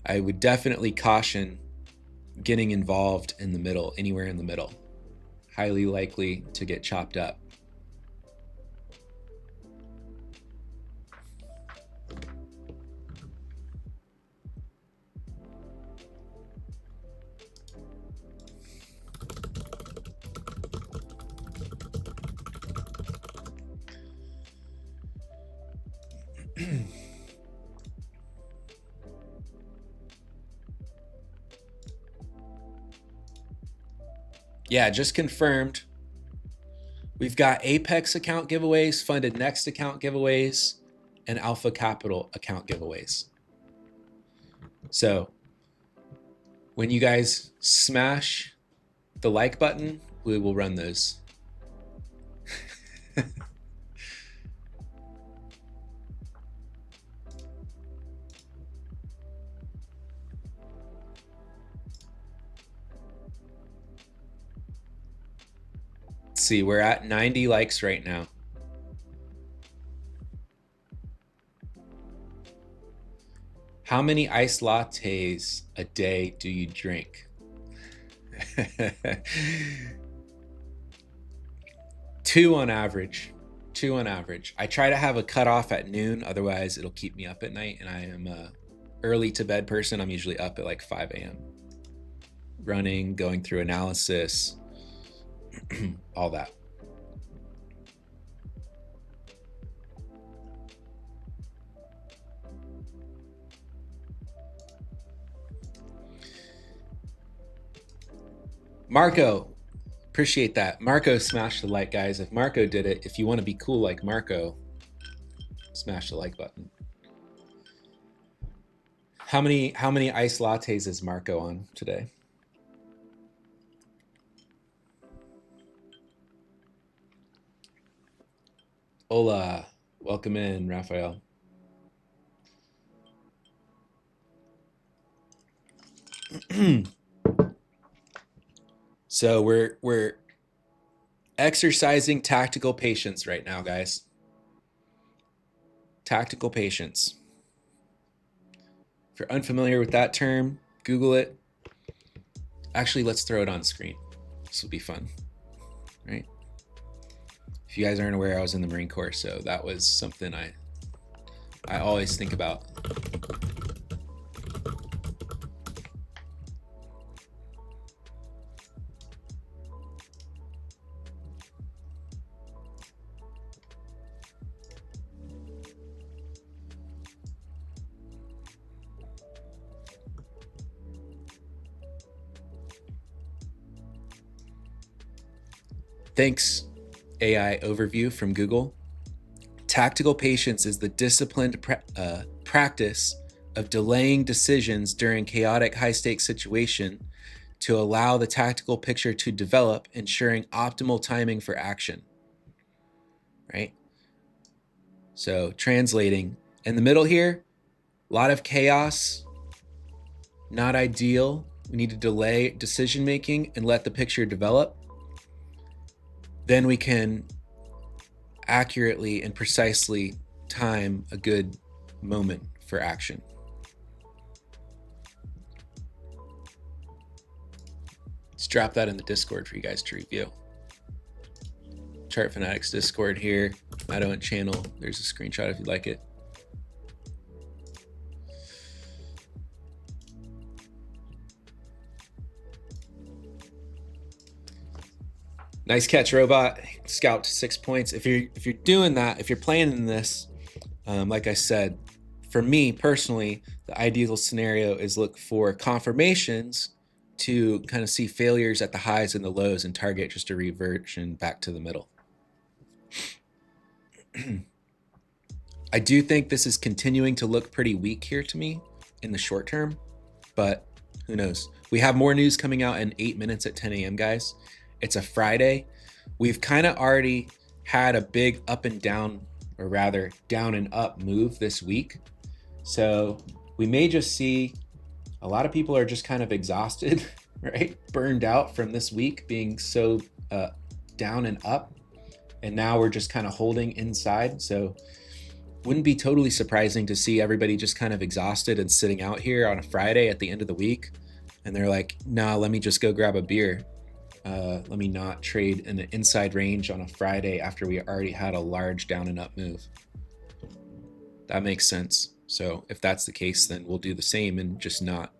I would definitely caution getting involved in the middle, anywhere in the middle. Highly likely to get chopped up. Yeah, just confirmed. We've got Apex account giveaways, Funded Next account giveaways, and Alpha Capital account giveaways. So when you guys smash the like button, we will run those. See, we're at 90 likes right now. How many iced lattes a day do you drink? 2 on average. 2 on average. I try to have a cutoff at noon, otherwise it'll keep me up at night, and I am a early to bed person. I'm usually up at like 5 a.m. running, going through analysis, all that. Marco, appreciate that. Marco smashed the like, guys. If Marco did it, if you want to be cool like Marco, smash the like button. How many iced lattes is Marco on today? Hola, welcome in, Raphael. So we're exercising tactical patience right now, guys. Tactical patience. If you're unfamiliar with that term, Google it. Actually, let's throw it on screen. This will be fun, right? If you guys aren't aware, I was in the Marine Corps, so that was something I always think about. Thanks, AI overview from Google. Tactical patience is the disciplined practice of delaying decisions during chaotic high-stakes situation to allow the tactical picture to develop, ensuring optimal timing for action. Right? So translating, in the middle here, a lot of chaos, not ideal. We need to delay decision making and let the picture develop. Then we can accurately and precisely time a good moment for action. Let's drop that in the Discord for you guys to review. Chart Fanatics Discord here, Matt Owen channel. There's a screenshot if you'd like it. Nice catch, Robot. Scout to 6 points. If you're doing that, if you're playing in this, like I said, for me personally, the ideal scenario is look for confirmations to kind of see failures at the highs and the lows and target just a reversion back to the middle. I do think this is continuing to look pretty weak here to me in the short term, but who knows? We have more news coming out in 8 minutes at 10 a.m., guys. It's a Friday. We've kind of already had a big up and down, or rather down and up move this week. So we may just see a lot of people are just kind of exhausted, right? Burned out from this week being so down and up. And now we're just kind of holding inside. So wouldn't be totally surprising to see everybody just kind of exhausted and sitting out here on a Friday at the end of the week. And they're like, nah, let me just go grab a beer. Let me not trade in an inside range on a Friday after we already had a large down and up move. That makes sense. So if that's the case, then we'll do the same and just not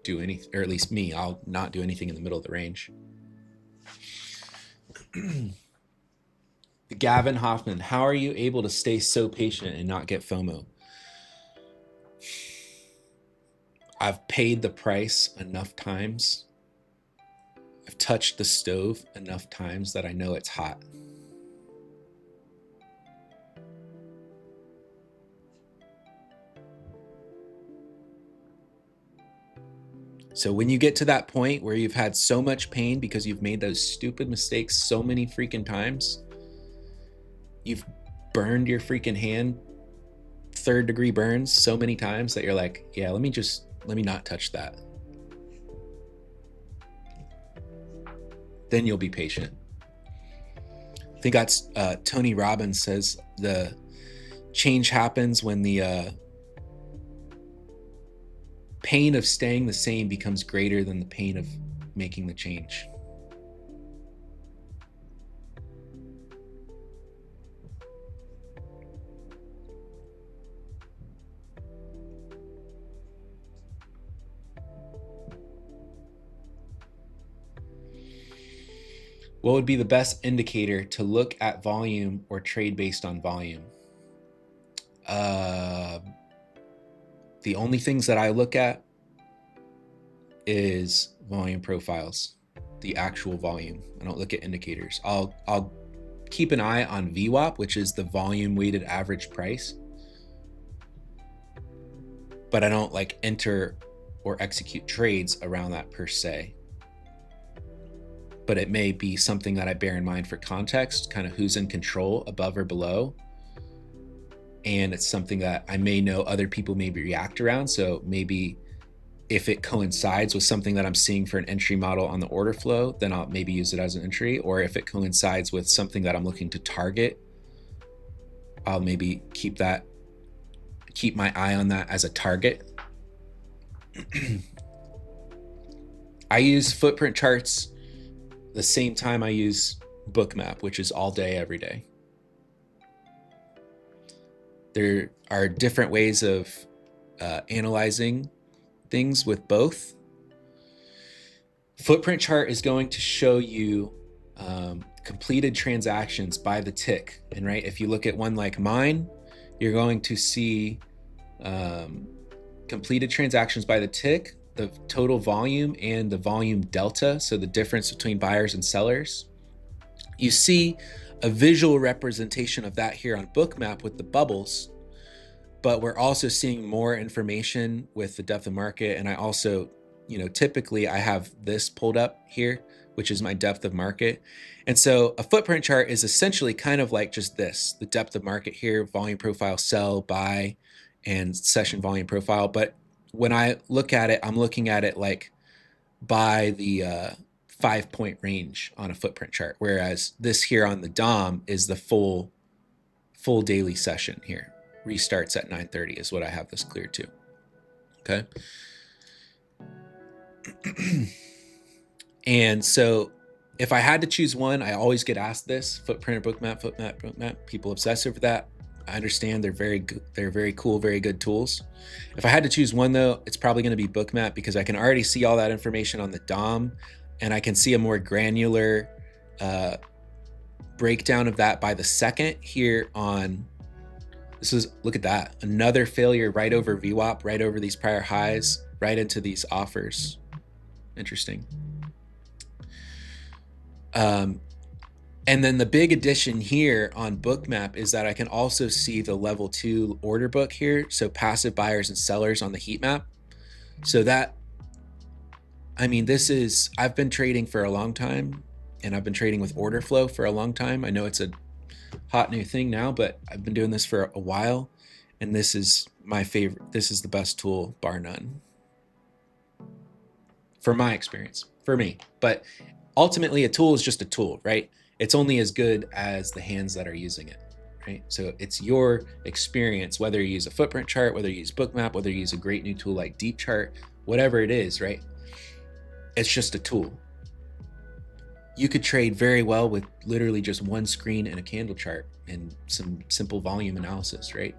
do anything, or at least me, I'll not do anything in the middle of the range. Gavin Hoffman, how are you able to stay so patient and not get FOMO? I've paid the price enough times. I've touched the stove enough times that I know it's hot. So when you get to that point where you've had so much pain because you've made those stupid mistakes so many freaking times, you've burned your freaking hand, 3rd degree burns so many times that you're like, yeah, let me not touch that. Then you'll be patient. I think that's Tony Robbins says the change happens when the pain of staying the same becomes greater than the pain of making the change. What would be the best indicator to look at volume or trade based on volume? The only things that I look at is volume profiles, the actual volume. I don't look at indicators. I'll keep an eye on VWAP, which is the volume weighted average price, but I don't like enter or execute trades around that per se. But it may be something that I bear in mind for context, kind of who's in control above or below. And it's something that I may know other people maybe react around. So maybe if it coincides with something that I'm seeing for an entry model on the order flow, then I'll maybe use it as an entry. Or if it coincides with something that I'm looking to target, I'll maybe keep my eye on that as a target. I use footprint charts the same time I use Bookmap, which is all day, every day. There are different ways of analyzing things with both. Footprint chart is going to show you completed transactions by the tick. And right, if you look at one like mine, you're going to see completed transactions by the tick, the total volume, and the volume delta, so the difference between buyers and sellers. You see a visual representation of that here on Bookmap with the bubbles, but we're also seeing more information with the depth of market. And I also, typically I have this pulled up here, which is my depth of market. And so a footprint chart is essentially kind of like just this, the depth of market here, volume profile, sell, buy, and session volume profile. But when I look at it, I'm looking at it like by the 5-point range on a footprint chart, whereas this here on the DOM is the full daily session here. Restarts at 9:30 is what I have this cleared to. Okay. And so if I had to choose one, I always get asked this: footprint or bookmap, footmap, bookmap. People obsess over that. I understand they're very good, they're very cool, very good tools. If I had to choose one though, it's probably going to be bookmap, because I can already see all that information on the DOM, and I can see a more granular breakdown of that by the second here on this. Is, look at that, another failure right over VWAP, right over these prior highs, right into these offers. Interesting. And then the big addition here on bookmap is that I can also see the level 2 order book here. So passive buyers and sellers on the heat map. So that, I mean, this is, I've been trading for a long time, and I've been trading with Orderflow for a long time. I know it's a hot new thing now, but I've been doing this for a while, and this is my favorite. This is the best tool, bar none, for my experience, for me. But ultimately, a tool is just a tool, right? It's only as good as the hands that are using it, right? So it's your experience, whether you use a footprint chart, whether you use bookmap, whether you use a great new tool like Deep Chart, whatever it is, right? It's just a tool. You could trade very well with literally just one screen and a candle chart and some simple volume analysis, right?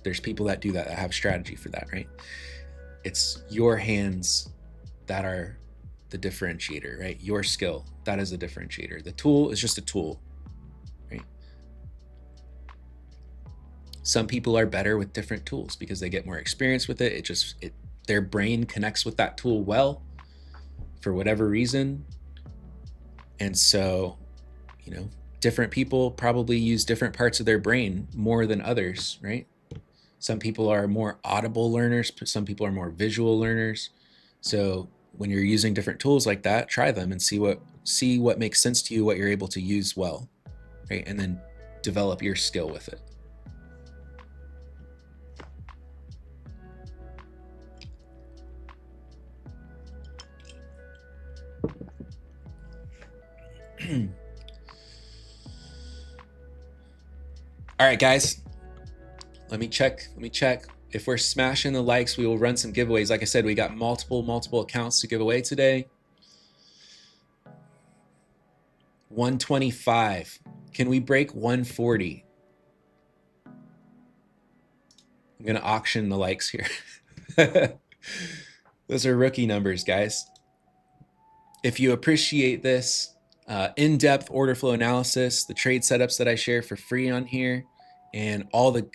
There's people that do that have strategy for that, right? It's your hands that are the differentiator, right? Your skill, that is a differentiator. The tool is just a tool, right? Some people are better with different tools because they get more experience with it. Their brain connects with that tool well for whatever reason. And so, you know, different people probably use different parts of their brain more than others, right? Some people are more audible learners, some people are more visual learners. So when you're using different tools like that, try them and see what makes sense to you, what you're able to use well, right? And then develop your skill with it. All right, guys, let me check. If we're smashing the likes, we will run some giveaways. Like I said, we got multiple accounts to give away today. 125. Can we break 140? I'm going to auction the likes here. Those are rookie numbers, guys. If you appreciate this in-depth order flow analysis, the trade setups that I share for free on here, and all the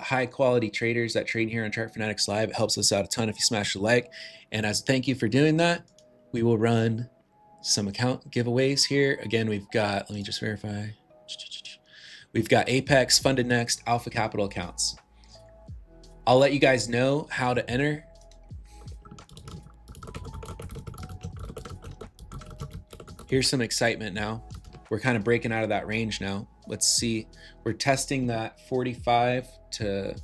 high quality traders that trade here on Chart Fanatics Live, it helps us out a ton if you smash the like. And as a thank you for doing that, we will run some account giveaways here. Again, we've got, let me just verify. We've got Apex, Funded Next, Alpha Capital accounts. I'll let you guys know how to enter. Here's some excitement now. We're kind of breaking out of that range now. Let's see. We're testing that 45 to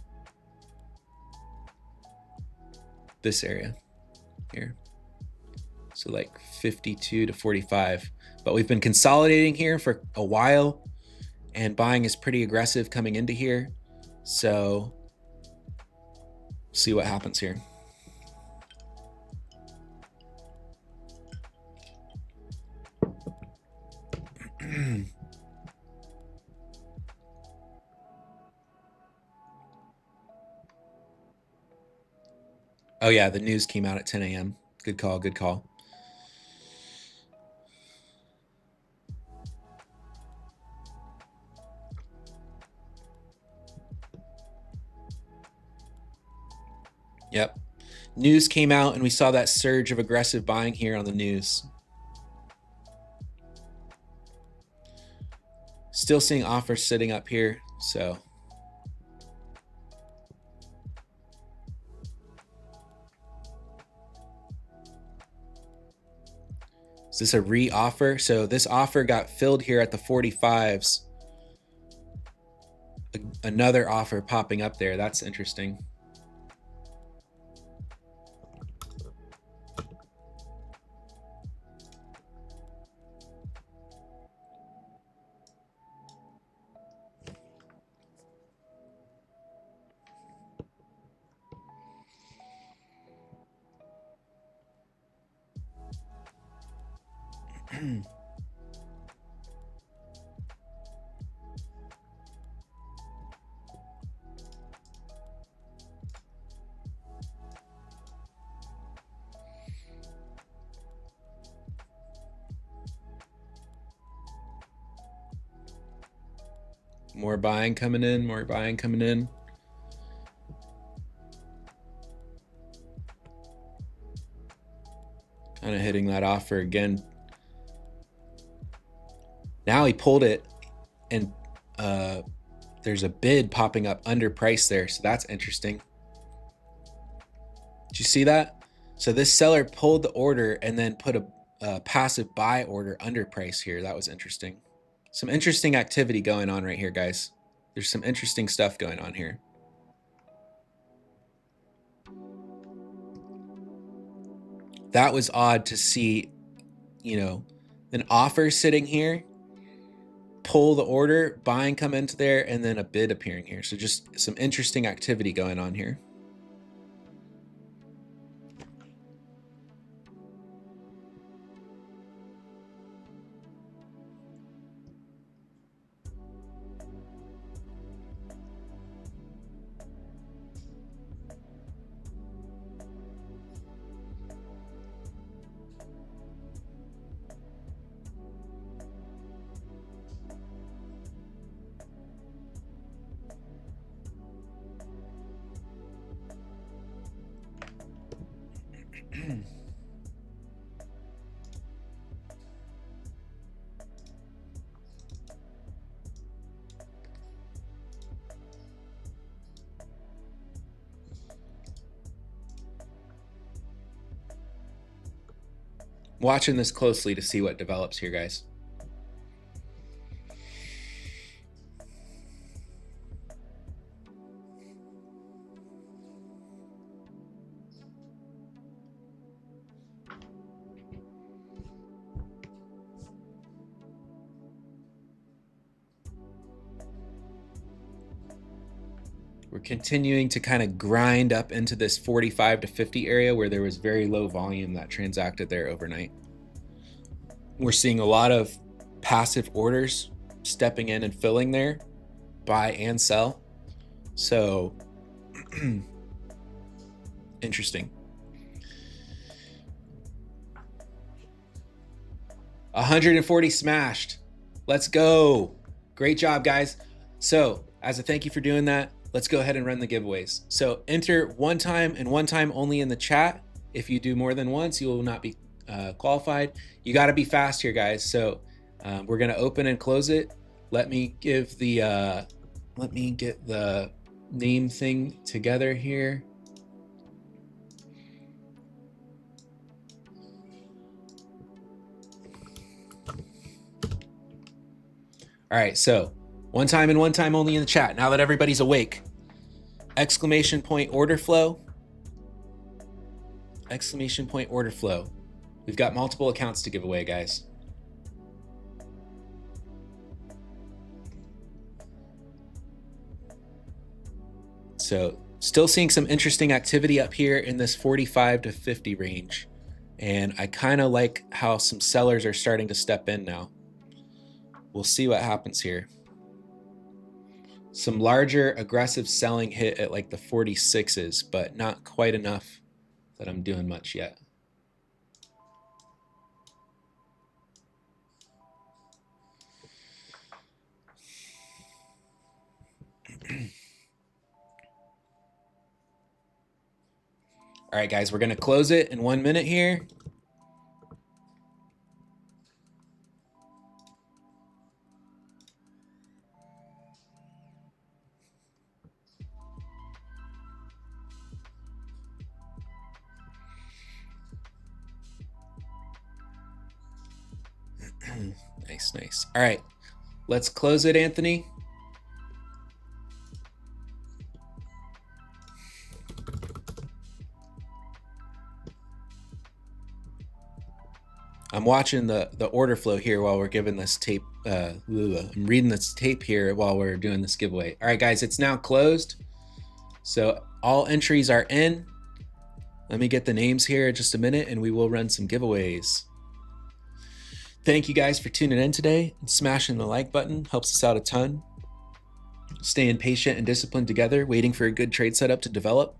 this area here. So like 52 to 45. But we've been consolidating here for a while, and buying is pretty aggressive coming into here. So see what happens here. Oh yeah, the news came out at 10 a.m. Good call, good call. Yep. News came out and we saw that surge of aggressive buying here on the news. Still seeing offers sitting up here, so. Is this a re-offer? So this offer got filled here at the 45s. Another offer popping up there. That's interesting. More buying coming in, more buying coming in. Kind of hitting that offer again. Now he pulled it, and there's a bid popping up under price there, so that's interesting. Did you see that? So this seller pulled the order and then put a passive buy order under price here. That was interesting. Some interesting activity going on right here, guys. There's some interesting stuff going on here. That was odd to see, you know, an offer sitting here, pull the order, buying come into there, and then a bid appearing here. So just some interesting activity going on here. Watching this closely to see what develops here, guys. We're continuing to kind of grind up into this 45 to 50 area where there was very low volume that transacted there overnight. We're seeing a lot of passive orders stepping in and filling there, buy and sell. So interesting. 140 smashed. Let's go. Great job, guys. So as a thank you for doing that, let's go ahead and run the giveaways. So enter one time and one time only in the chat. If you do more than once, you will not be qualified. You got to be fast here, guys. So we're going to open and close it. Let me give the, let me get the name thing together here. All right, so one time and one time only in the chat. Now that everybody's awake, exclamation point order flow, exclamation point order flow. We've got multiple accounts to give away, guys. So still seeing some interesting activity up here in this 45 to 50 range. And I kind of like how some sellers are starting to step in now. We'll see what happens here. Some larger aggressive selling hit at like the 46s, but not quite enough that I'm doing much yet. All right, guys, we're going to close it in 1 minute here. Nice, nice. All right, let's close it, Anthony. I'm watching the order flow here while we're giving this tape. I'm reading this tape here while we're doing this giveaway. All right, guys, it's now closed. So all entries are in. Let me get the names here in just a minute and we will run some giveaways. Thank you guys for tuning in today. Smashing the like button helps us out a ton. Staying patient and disciplined together, waiting for a good trade setup to develop.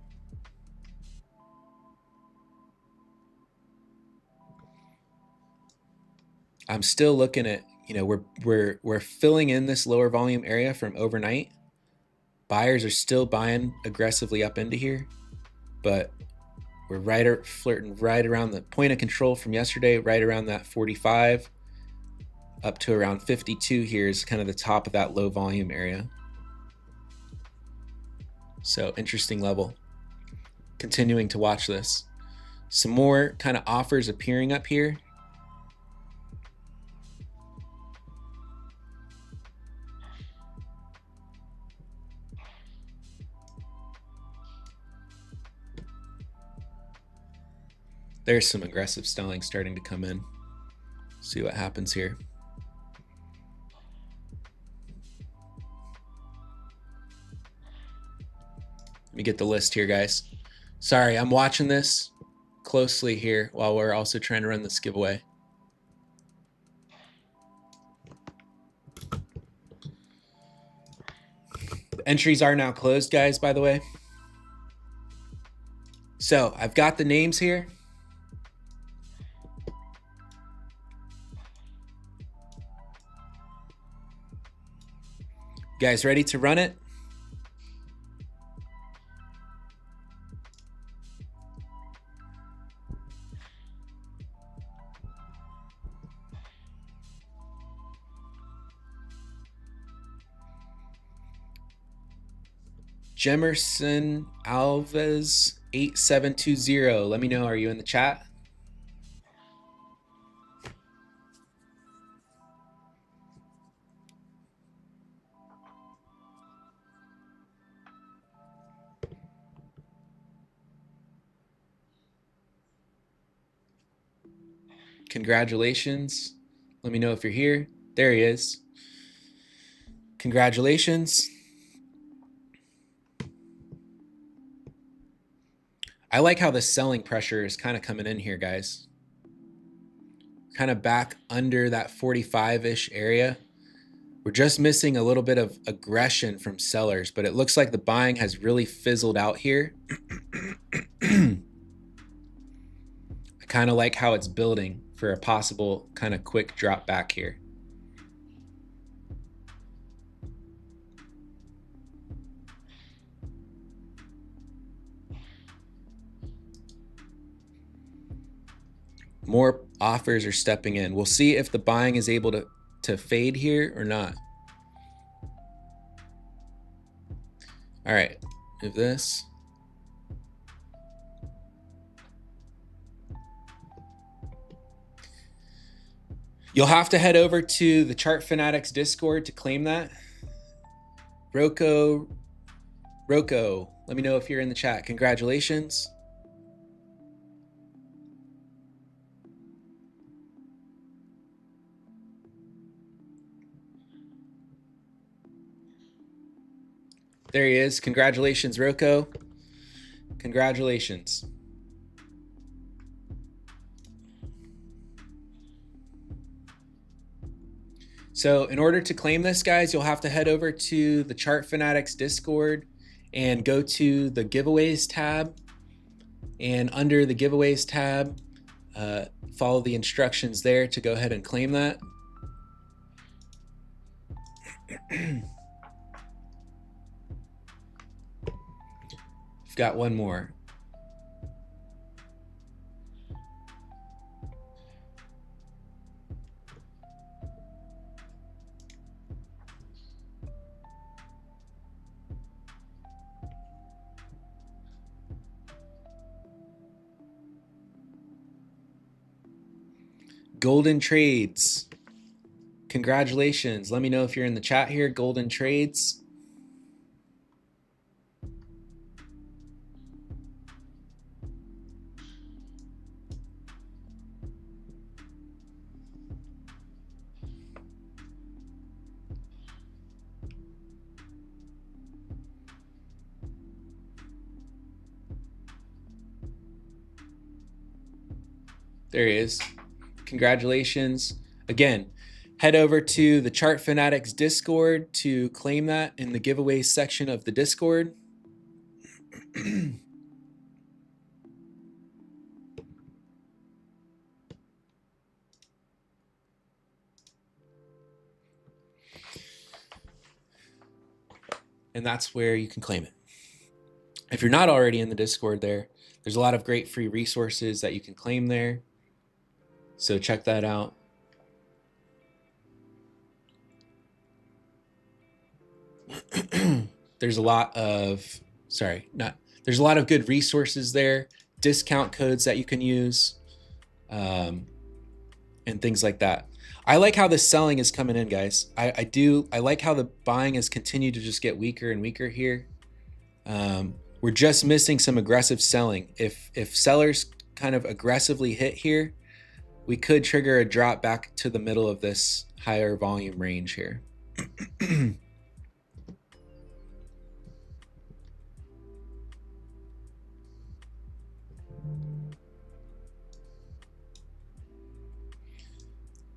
I'm still looking at, we're filling in this lower volume area from overnight. Buyers are still buying aggressively up into here, but we're flirting right around the point of control from yesterday, right around that 45 up to around 52 here is kind of the top of that low volume area. So interesting level. Continuing to watch this. Some more kind of offers appearing up here. There's some aggressive selling starting to come in. See what happens here. Let me get the list here, guys. Sorry, I'm watching this closely here while we're also trying to run this giveaway. The entries are now closed, guys, by the way. So I've got the names here. You guys ready to run it? Jemerson Alves 8720. Let me know, are you in the chat? Congratulations. Let me know if you're here. There he is. Congratulations. I like how the selling pressure is kind of coming in here, guys. Kind of back under that 45-ish area. We're just missing a little bit of aggression from sellers, but it looks like the buying has really fizzled out here. I kind of like how it's building for a possible kind of quick drop back here. More offers are stepping in. We'll see if the buying is able to fade here or not. All right, move this. You'll have to head over to the Chart Fanatics Discord to claim that. Rocco, let me know if you're in the chat. Congratulations. There he is. Congratulations, Rocco. Congratulations. So in order to claim this, guys, you'll have to head over to the Chart Fanatics Discord and go to the giveaways tab. And under the giveaways tab, follow the instructions there to go ahead and claim that. We've got one more. Golden Trades. Congratulations. Let me know if you're in the chat here. Golden Trades. There he is. Congratulations. Again, head over to the Chart Fanatics Discord to claim that in the giveaways section of the Discord. And that's where you can claim it. If you're not already in the Discord there's a lot of great free resources that you can claim there. So check that out. There's a lot of, there's a lot of good resources there, discount codes that you can use, and things like that. I like how the selling is coming in, guys. I like how the buying has continued to just get weaker and weaker here. We're just missing some aggressive selling. If sellers kind of aggressively hit here, we could trigger a drop back to the middle of this higher volume range here.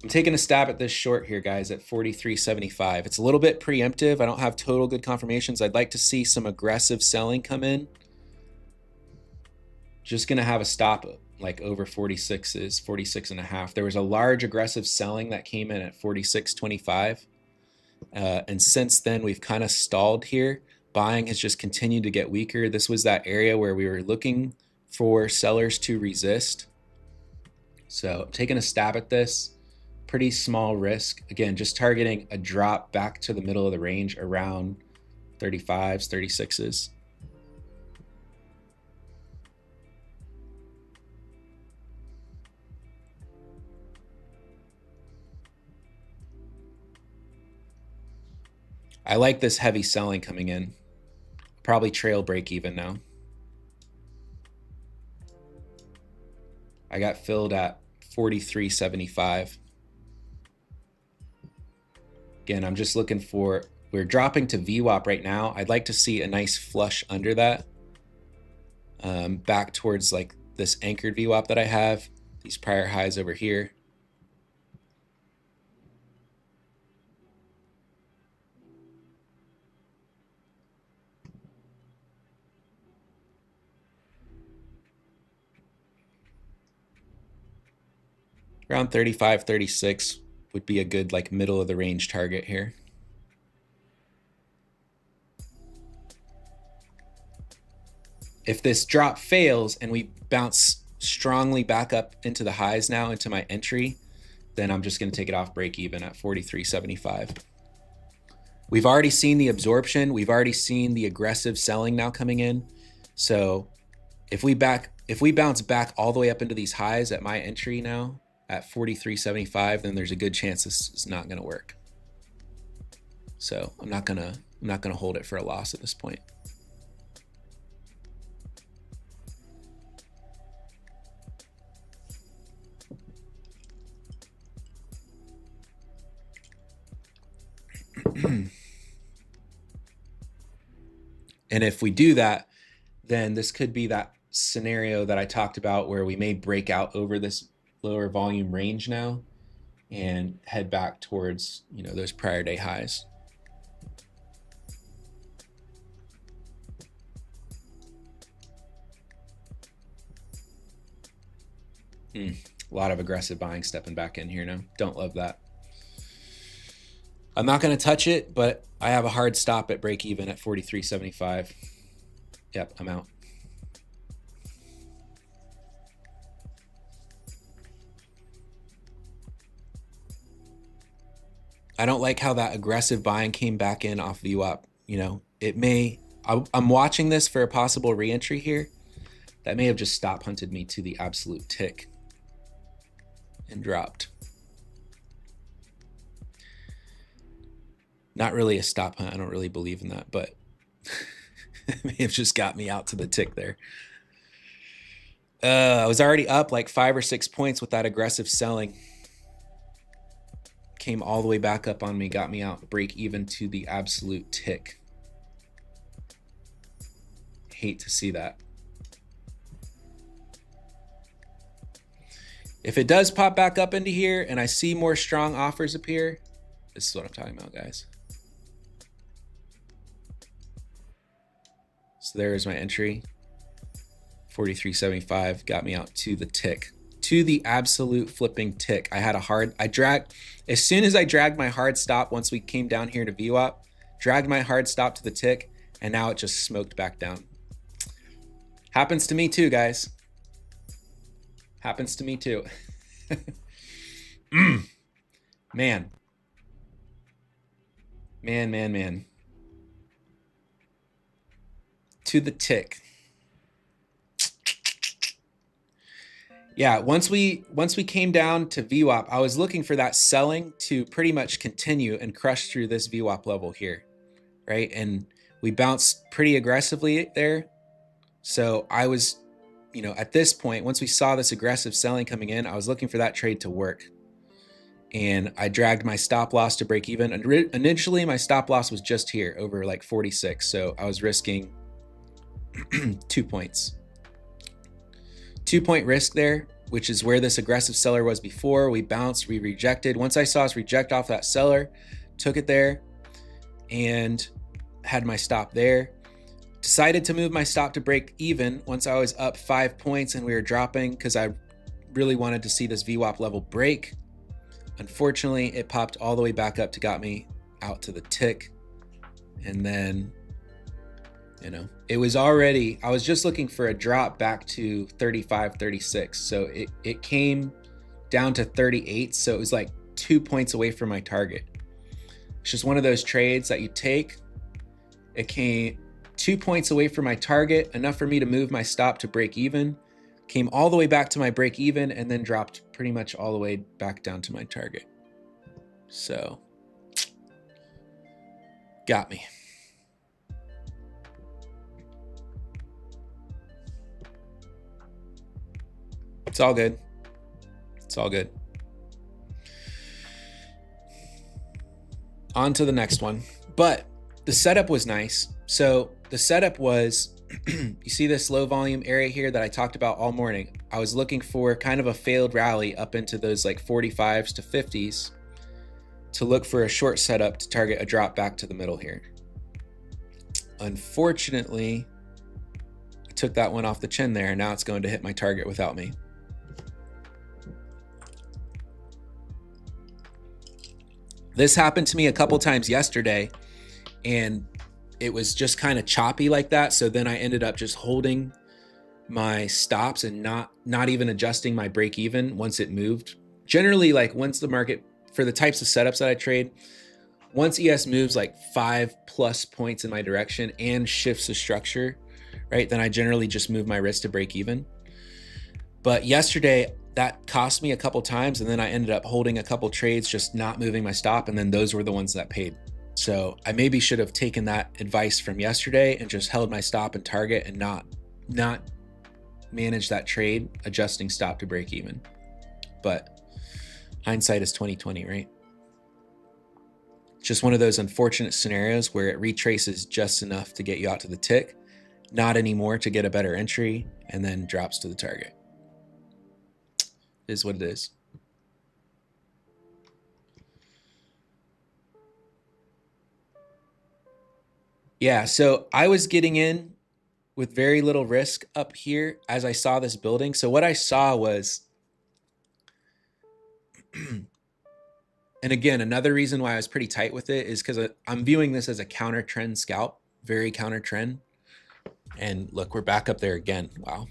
I'm taking a stab at this short here, guys, at 43.75. It's a little bit preemptive. I don't have total good confirmations. I'd like to see some aggressive selling come in. Just going to have a stop like over 46s, 46.5. There was a large aggressive selling that came in at 46.25. And since then, we've kind of stalled here. Buying has just continued to get weaker. This was that area where we were looking for sellers to resist. So I'm taking a stab at this. Pretty small risk. Again, just targeting a drop back to the middle of the range around 35s, 36s. I like this heavy selling coming in. Probably trail break even now. I got filled at 43.75. Again, I'm just looking for, we're dropping to VWAP right now. I'd like to see a nice flush under that. Back towards like this anchored VWAP that I have, these prior highs over here. Around 35, 36 would be a good like middle of the range target here. If this drop fails and we bounce strongly back up into the highs now, into my entry, then I'm just going to take it off break even at 43.75. We've already seen the absorption. We've already seen the aggressive selling now coming in. So if we bounce back all the way up into these highs at my entry now at 43.75, then there's a good chance this is not going to work. So I'm not going to hold it for a loss at this point. And if we do that, then this could be that scenario that I talked about where we may break out over this lower volume range now and head back towards, you know, those prior day highs. A lot of aggressive buying stepping back in here now. Don't love that. I'm not going to touch it, but I have a hard stop at break even at 43.75. Yep, I'm out. I don't like how that aggressive buying came back in off VWAP. You know, it may, I'm watching this for a possible reentry here. That may have just stop hunted me to the absolute tick and dropped. Not really a stop hunt. I don't really believe in that, but it may have just got me out to the tick there. I was already up like 5 or 6 points with that aggressive selling. Came all the way back up on me, got me out, break even to the absolute tick. Hate to see that. If it does pop back up into here and I see more strong offers appear, this is what I'm talking about, guys. So there's my entry. 43.75 got me out to the tick, to the absolute flipping tick. I had a hard, as soon as I dragged my hard stop, once we came down here to VWAP, dragged my hard stop to the tick, and now it just smoked back down. Happens to me too, guys. Happens to me too. Man. Man. To the tick. Yeah, once we came down to VWAP, I was looking for that selling to pretty much continue and crush through this VWAP level here, right? And we bounced pretty aggressively there. So I was, you know, at this point, once we saw this aggressive selling coming in, I was looking for that trade to work. And I dragged my stop loss to break even. Initially, my stop loss was just here over like 46. So I was risking 2 points. 2-point risk there, which is where this aggressive seller was before. We bounced, we rejected. Once I saw us reject off that seller, took it there and had my stop there. Decided to move my stop to break even once I was up 5 points and we were dropping because I really wanted to see this VWAP level break. Unfortunately, it popped all the way back up to got me out to the tick. And then, you know, it was already, I was just looking for a drop back to 35, 36. So it came down to 38. So it was like 2 points away from my target. It's just one of those trades that you take. It came 2 points away from my target, enough for me to move my stop to break even, came all the way back to my break even, and then dropped pretty much all the way back down to my target. So, got me. It's all good. It's all good. On to the next one. But the setup was nice. So the setup was, you see this low volume area here that I talked about all morning. I was looking for kind of a failed rally up into those like 45s to 50s to look for a short setup to target a drop back to the middle here. Unfortunately, I took that one off the chin there. Now it's going to hit my target without me. This happened to me a couple times yesterday, and it was just kind of choppy like that. So then I ended up just holding my stops and not even adjusting my break even once it moved. Generally, like once the market, for the types of setups that I trade, once ES moves like 5+ points in my direction and shifts the structure, right, then I generally just move my risk to break even. But yesterday, that cost me a couple times, and then I ended up holding a couple trades, just not moving my stop, and then those were the ones that paid. So I maybe should have taken that advice from yesterday and just held my stop and target and not manage that trade, adjusting stop to break even. But hindsight is 20/20, right? Just one of those unfortunate scenarios where it retraces just enough to get you out to the tick, not anymore to get a better entry, and then drops to the target. It is what it is. Yeah, so I was getting in with very little risk up here as I saw this building. So what I saw was, and again, another reason why I was pretty tight with it is because I'm viewing this as a counter trend scalp, very counter trend. And look, we're back up there again. Wow.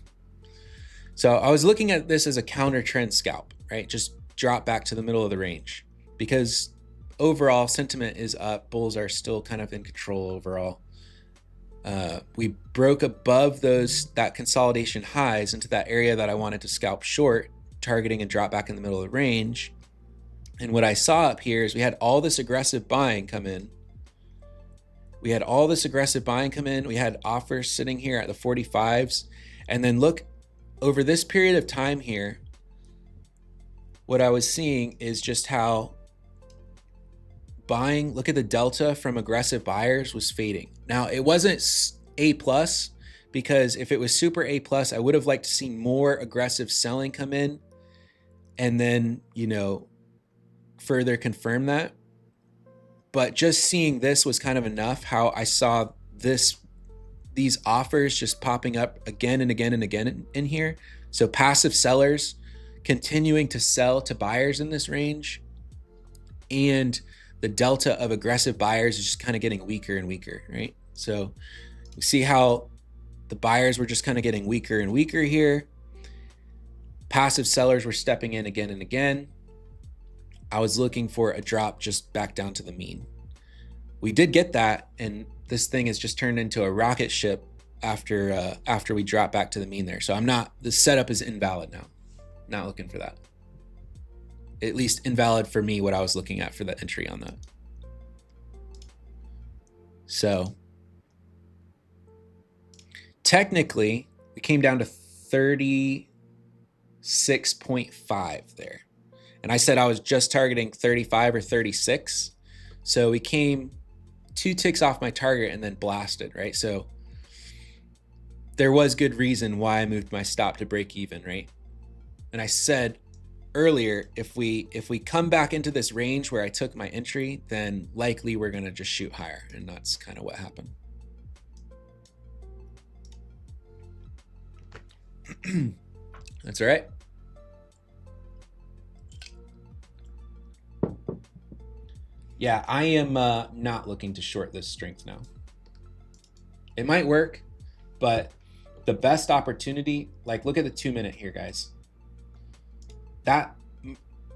So I was looking at this as a counter trend scalp, right? Just drop back to the middle of the range because overall sentiment is up. Bulls are still kind of in control overall. We broke above that consolidation highs into that area that I wanted to scalp short, targeting a drop back in the middle of the range. And what I saw up here is we had all this aggressive buying come in. We had offers sitting here at the 45s. And then look, over this period of time here, what I was seeing is just how buying, look at the delta from aggressive buyers was fading. Now, it wasn't A+, because if it was super A+, I would have liked to see more aggressive selling come in and then, you know, further confirm that. But just seeing this was kind of enough. How I saw these offers just popping up again and again and again in here. So passive sellers continuing to sell to buyers in this range, and the delta of aggressive buyers is just kind of getting weaker and weaker, right? So we see how the buyers were just kind of getting weaker and weaker here. Passive sellers were stepping in again and again. I was looking for a drop just back down to the mean. We did get that, and this thing has just turned into a rocket ship after we drop back to the mean there. So the setup is invalid now. Not looking for that. At least invalid for me, what I was looking at for the entry on that. So technically, we came down to 36.5 there. And I said I was just targeting 35 or 36. So we came 2 ticks off my target and then blasted, right? So there was good reason why I moved my stop to break even, right? And I said earlier, if we come back into this range where I took my entry, then likely we're gonna just shoot higher, and that's kind of what happened. That's all right. Yeah, I am not looking to short this strength now. It might work, but the best opportunity, like look at the 2 minute here, guys. That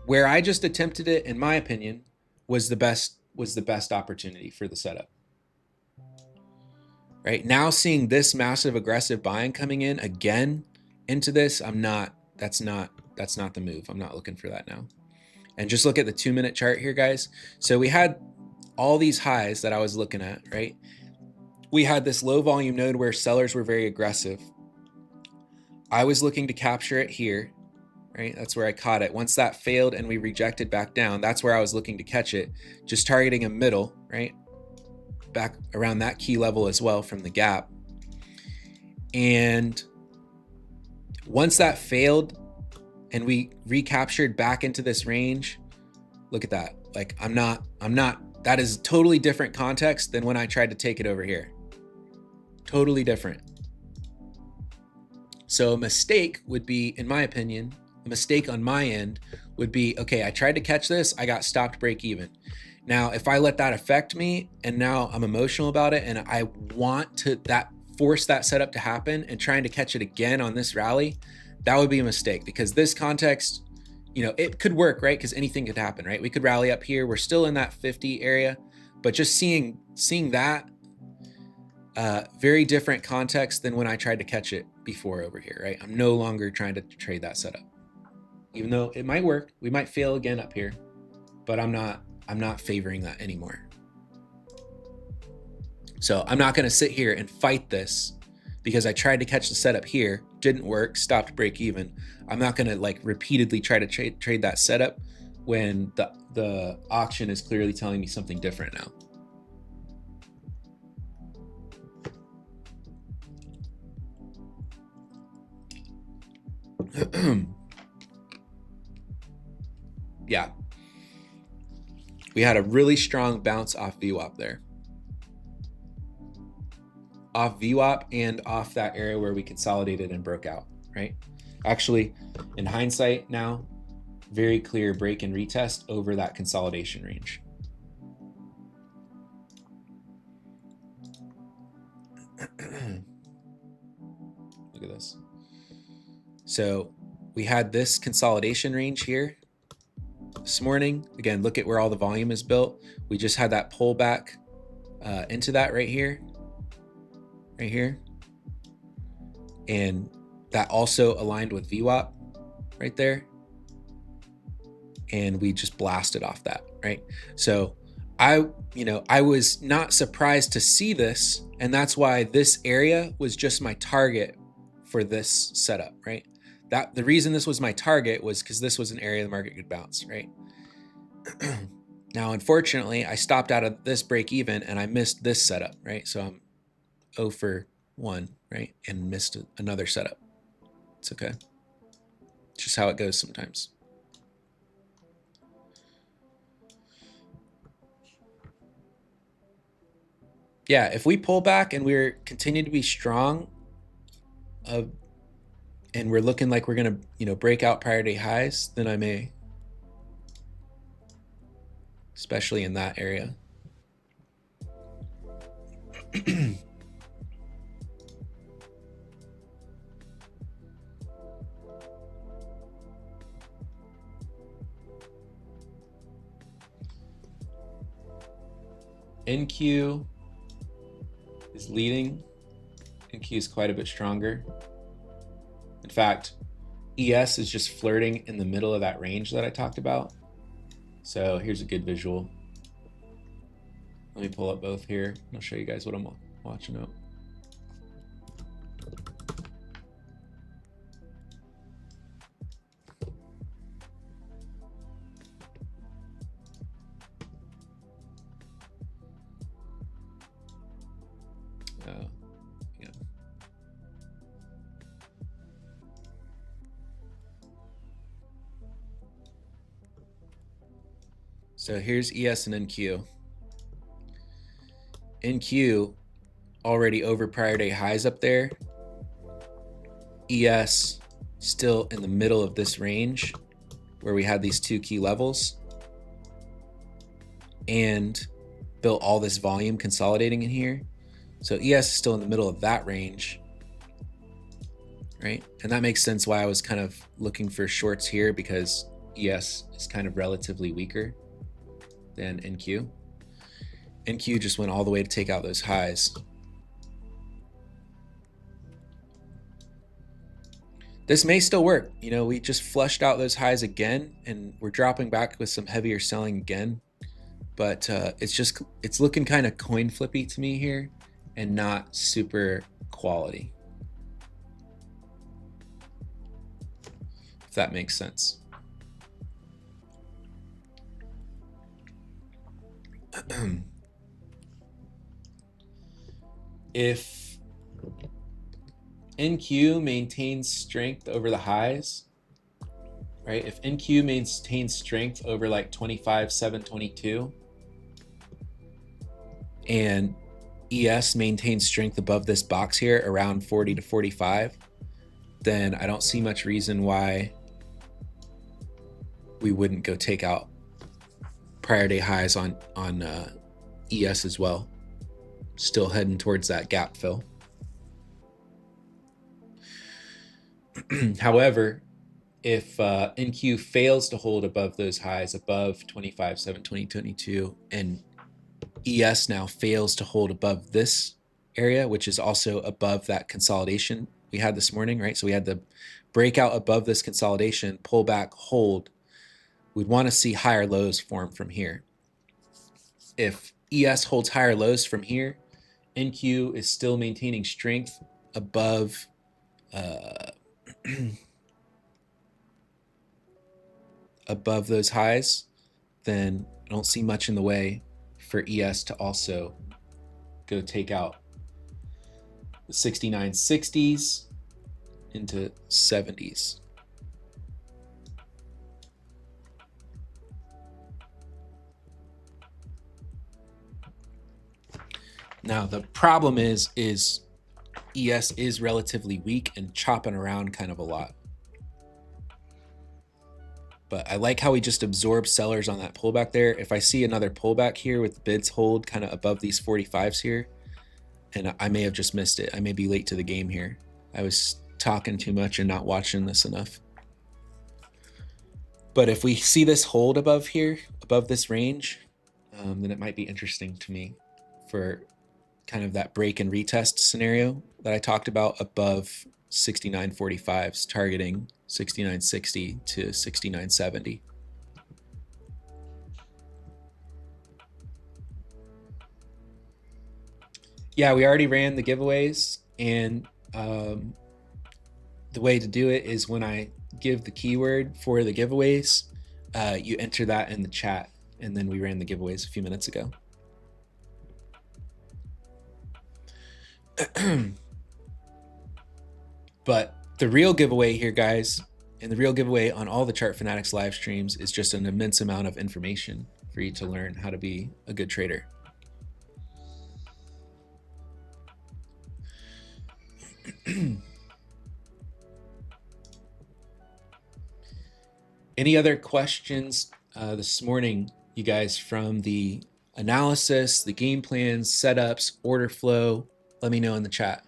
where I just attempted it, in my opinion, was the best opportunity for the setup. Right now, seeing this massive aggressive buying coming in again into this, that's not the move. I'm not looking for that now. And just look at the 2 minute chart here, guys. So we had all these highs that I was looking at, right? We had this low volume node where sellers were very aggressive. I was looking to capture it here, right? That's where I caught it. Once that failed and we rejected back down, that's where I was looking to catch it, just targeting a middle, right? Back around that key level as well from the gap. And once that failed and we recaptured back into this range, look at that. Like that is totally different context than when I tried to take it over here. Totally different. So a mistake would be, in my opinion, a mistake on my end would be, okay, I tried to catch this, I got stopped break even. Now, if I let that affect me and now I'm emotional about it and I want to force that setup to happen and trying to catch it again on this rally, that would be a mistake, because this context, you know, it could work, right? Because anything could happen, right? We could rally up here. We're still in that 50 area, but just seeing that very different context than when I tried to catch it before over here, right? I'm no longer trying to trade that setup, even though it might work. We might fail again up here, but I'm not favoring that anymore. So I'm not going to sit here and fight this because I tried to catch the setup here, didn't work, stopped break even. I'm not going to like repeatedly try to trade that setup when the auction is clearly telling me something different now. Yeah. We had a really strong bounce off VWAP there. Off VWAP and off that area where we consolidated and broke out, right? Actually, in hindsight now, very clear break and retest over that consolidation range. Look at this. So we had this consolidation range here this morning. Again, look at where all the volume is built. We just had that pullback into that right here. And that also aligned with VWAP right there. And we just blasted off that, right? So I was not surprised to see this, and that's why this area was just my target for this setup, right? That the reason this was my target was because this was an area the market could bounce, right? Now, unfortunately, I stopped out of this break even and I missed this setup, right? So I'm 0 for 1, right? And missed another setup. It's okay. It's just how it goes sometimes. yeah, if we pull back and we're continue to be strong, and we're looking like we're gonna, break out prior day highs, then I may, especially in that area. NQ is leading. NQ is quite a bit stronger. In fact, ES is just flirting in the middle of that range that I talked about. So here's a good visual. Let me pull up both here. I'll show you guys what I'm watching out. Yeah. So here's ES and NQ. NQ already over prior day highs up there. ES still in the middle of this range where we had these two key levels and built all this volume consolidating in here. So ES is still in the middle of that range, right? And that makes sense why I was kind of looking for shorts here, because ES is kind of relatively weaker than NQ. NQ just went all the way to take out those highs. This may still work. We just flushed out those highs again, and we're dropping back with some heavier selling again. But it's looking kind of coin flippy to me here and not super quality, if that makes sense. If NQ maintains strength over the highs, right? If NQ maintains strength over like 25,722 and ES maintains strength above this box here around 40 to 45, then I don't see much reason why we wouldn't go take out prior day highs on ES as well. Still heading towards that gap fill. However, if NQ fails to hold above those highs, above 25,7, 2022, and ES now fails to hold above this area, which is also above that consolidation we had this morning, right? So we had the breakout above this consolidation, pull back, hold. We'd want to see higher lows form from here. If ES holds higher lows from here, NQ is still maintaining strength above above those highs, then I don't see much in the way for ES to also go take out the 6960s into 70s. Now the problem is ES is relatively weak and chopping around kind of a lot. But I like how we just absorb sellers on that pullback there. If I see another pullback here with bids hold kind of above these 45s here, and I may have just missed it. I may be late to the game here. I was talking too much and not watching this enough. But if we see this hold above here, above this range, then it might be interesting to me for kind of that break and retest scenario that I talked about above 69.45s, targeting 69.60 to 69.70. Yeah, we already ran the giveaways, and the way to do it is when I give the keyword for the giveaways, you enter that in the chat, and then we ran the giveaways a few minutes ago. But the real giveaway here, guys, and the real giveaway on all the Chart Fanatics live streams is just an immense amount of information for you to learn how to be a good trader. Any other questions this morning, you guys, from the analysis, the game plans, setups, order flow? Let me know in the chat.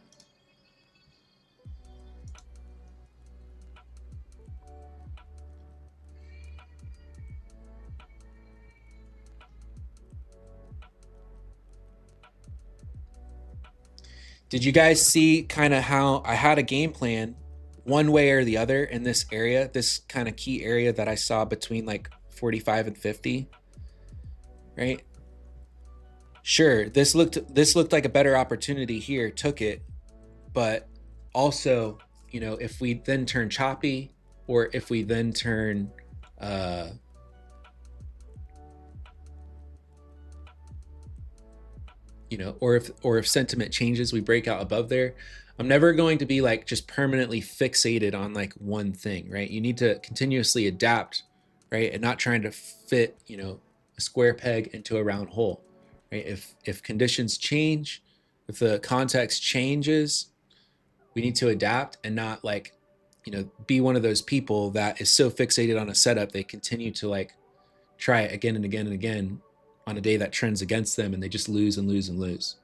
Did you guys see kind of how I had a game plan one way or the other in this area, this kind of key area that I saw between like 45 and 50, right? Sure, this looked like a better opportunity here, took it, but also, you know, if we then turn choppy, or if we then turn you know, or if sentiment changes, we break out above there, I'm never going to be like just permanently fixated on like one thing, right? You need to continuously adapt, right? And not trying to fit, you know, a square peg into a round hole, right? If conditions change, if the context changes, we need to adapt and not like, you know, be one of those people that is so fixated on a setup they continue to like try it again and again and again on a day that trends against them, and they just lose and lose and lose.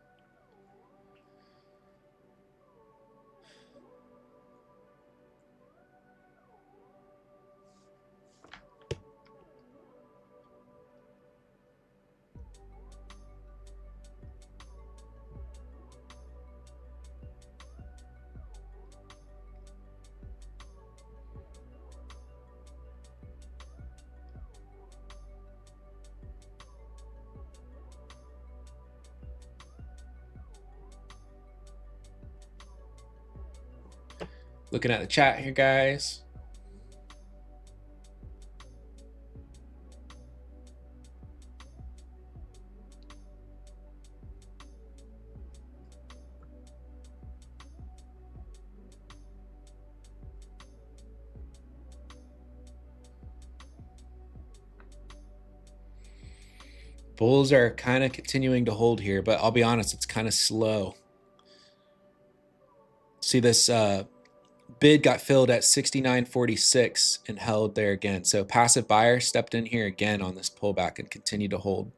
Looking at the chat here, guys. Bulls are kind of continuing to hold here, but I'll be honest, it's kind of slow. See, this bid got filled at 69.46 and held there again. So passive buyer stepped in here again on this pullback and continued to hold.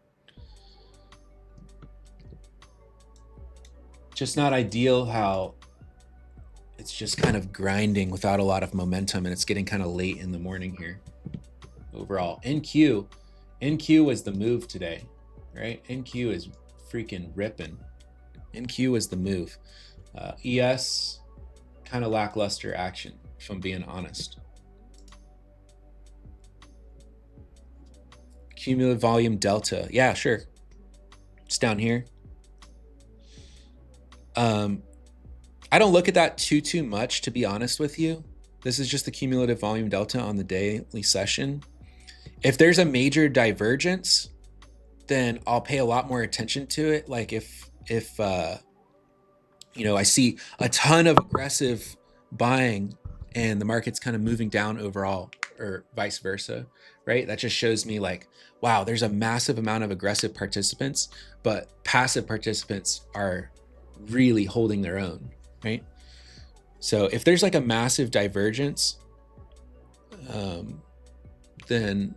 Just not ideal how it's just kind of grinding without a lot of momentum, and it's getting kind of late in the morning here. Overall, NQ was the move today, right? NQ is freaking ripping. NQ was the move. ES, kind of lackluster action, if I'm being honest. Cumulative volume delta. Yeah, sure. It's down here. I don't look at that too much, to be honest with you. This is just the cumulative volume delta on the daily session. If there's a major divergence, then I'll pay a lot more attention to it. Like if you know, I see a ton of aggressive buying and the market's kind of moving down overall, or vice versa, right? That just shows me like, wow, there's a massive amount of aggressive participants, but passive participants are really holding their own, right? So if there's like a massive divergence, then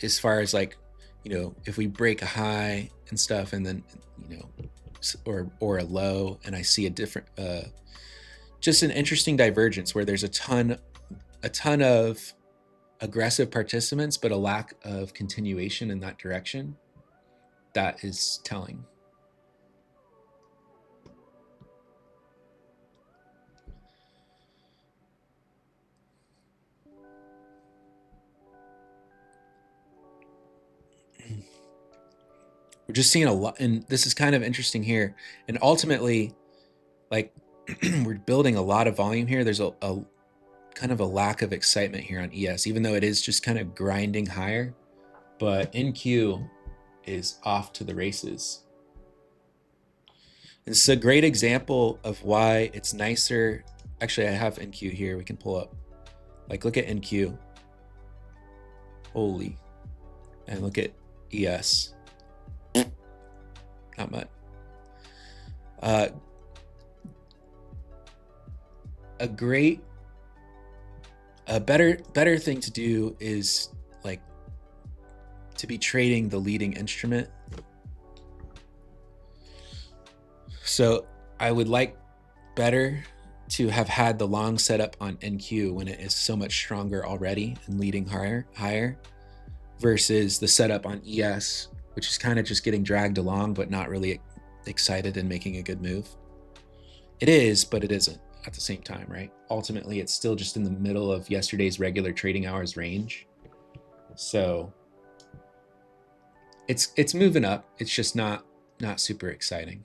as far as like, you know, if we break a high and stuff, and then, you know, or a low, and I see a different, just an interesting divergence where there's a ton of aggressive participants, but a lack of continuation in that direction, that is telling. We're just seeing a lot, and this is kind of interesting here. And ultimately, like, we're building a lot of volume here. There's a kind of a lack of excitement here on ES, even though it is just kind of grinding higher. But NQ is off to the races. This is a great example of why it's nicer. Actually, I have NQ here. We can pull up. Like, look at NQ. Holy. And look at ES. Not much. a better thing to do is like to be trading the leading instrument. So I would like better to have had the long setup on NQ when it is so much stronger already and leading higher versus the setup on ES, which is kind of just getting dragged along but not really excited and making a good move. It is, but it isn't at the same time, right? Ultimately, it's still just in the middle of yesterday's regular trading hours range. So it's moving up. It's just not super exciting.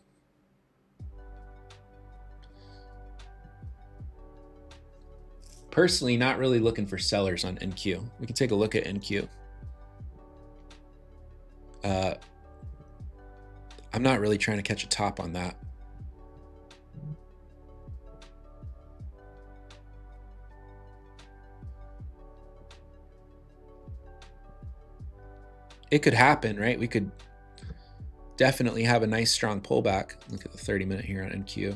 Personally, not really looking for sellers on NQ. We can take a look at NQ. I'm not really trying to catch a top on that. It could happen, right? We could definitely have a nice strong pullback. Look at the 30-minute here on NQ.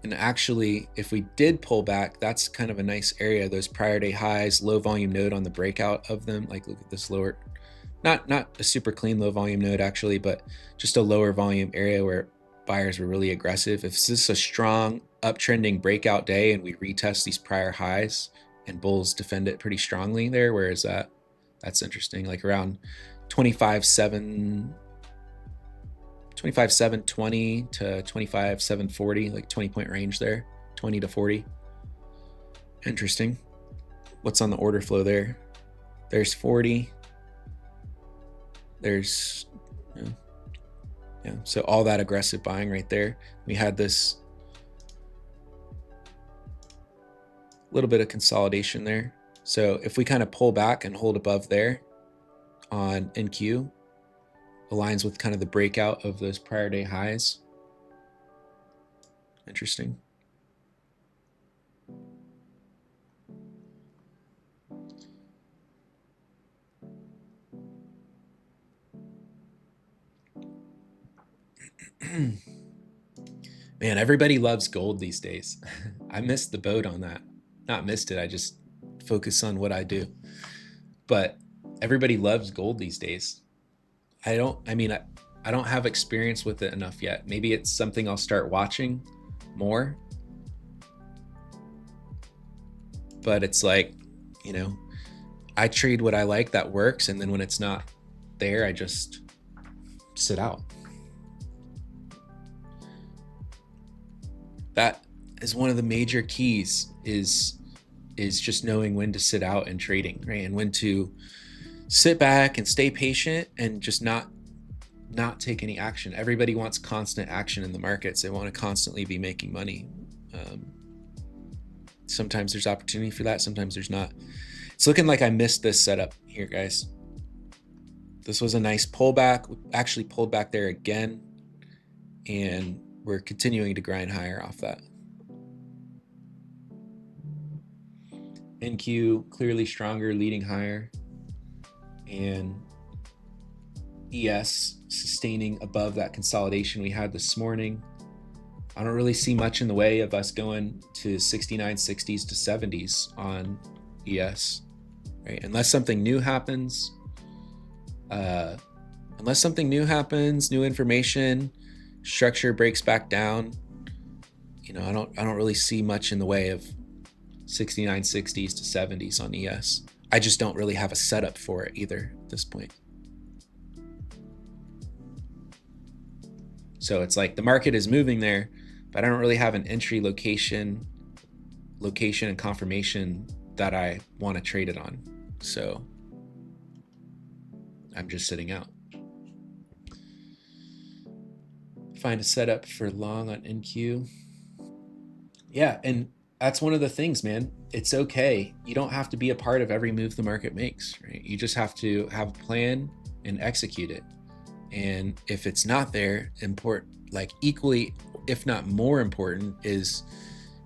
And actually, if we did pull back, that's kind of a nice area. Those prior day highs, low volume node on the breakout of them. Like look at this lower, not a super clean low volume node actually, but just a lower volume area where buyers were really aggressive. If this is a strong uptrending breakout day and we retest these prior highs and bulls defend it pretty strongly there, where is that? That's interesting. Like around 25.720 to 25.740, like 20-point range there, 20 to 40. Interesting. What's on the order flow there? There's 40. There's, yeah, so all that aggressive buying right there. We had this little bit of consolidation there. So if we kind of pull back and hold above there on NQ, aligns with kind of the breakout of those prior day highs. Interesting. Man, everybody loves gold these days. I missed the boat on that. Not missed it, I just focus on what I do. But everybody loves gold these days. I don't have experience with it enough yet. Maybe it's something I'll start watching more. But it's like, you know, I trade what I like that works, and then when it's not there, I just sit out. That is one of the major keys is just knowing when to sit out and trading, right? And when to sit back and stay patient and just not take any action. Everybody wants constant action in the markets. They want to constantly be making money. Sometimes there's opportunity for that. Sometimes there's not. It's looking like I missed this setup here, guys. This was a nice pullback. We actually pulled back there again, and we're continuing to grind higher off that. NQ clearly stronger, leading higher, and ES sustaining above that consolidation we had this morning. I don't really see much in the way of us going to 69.60s to 70s on ES, right? Unless something new happens. New information, structure breaks back down. You know, I don't really see much in the way of 69.60s to 70s on ES. I just don't really have a setup for it either at this point. So it's like the market is moving there, but I don't really have an entry location and confirmation that I want to trade it on. So I'm just sitting out. Find a setup for long on NQ. Yeah, and that's one of the things, man. It's okay. You don't have to be a part of every move the market makes, right? You just have to have a plan and execute it. And if it's not there, equally, if not more important, is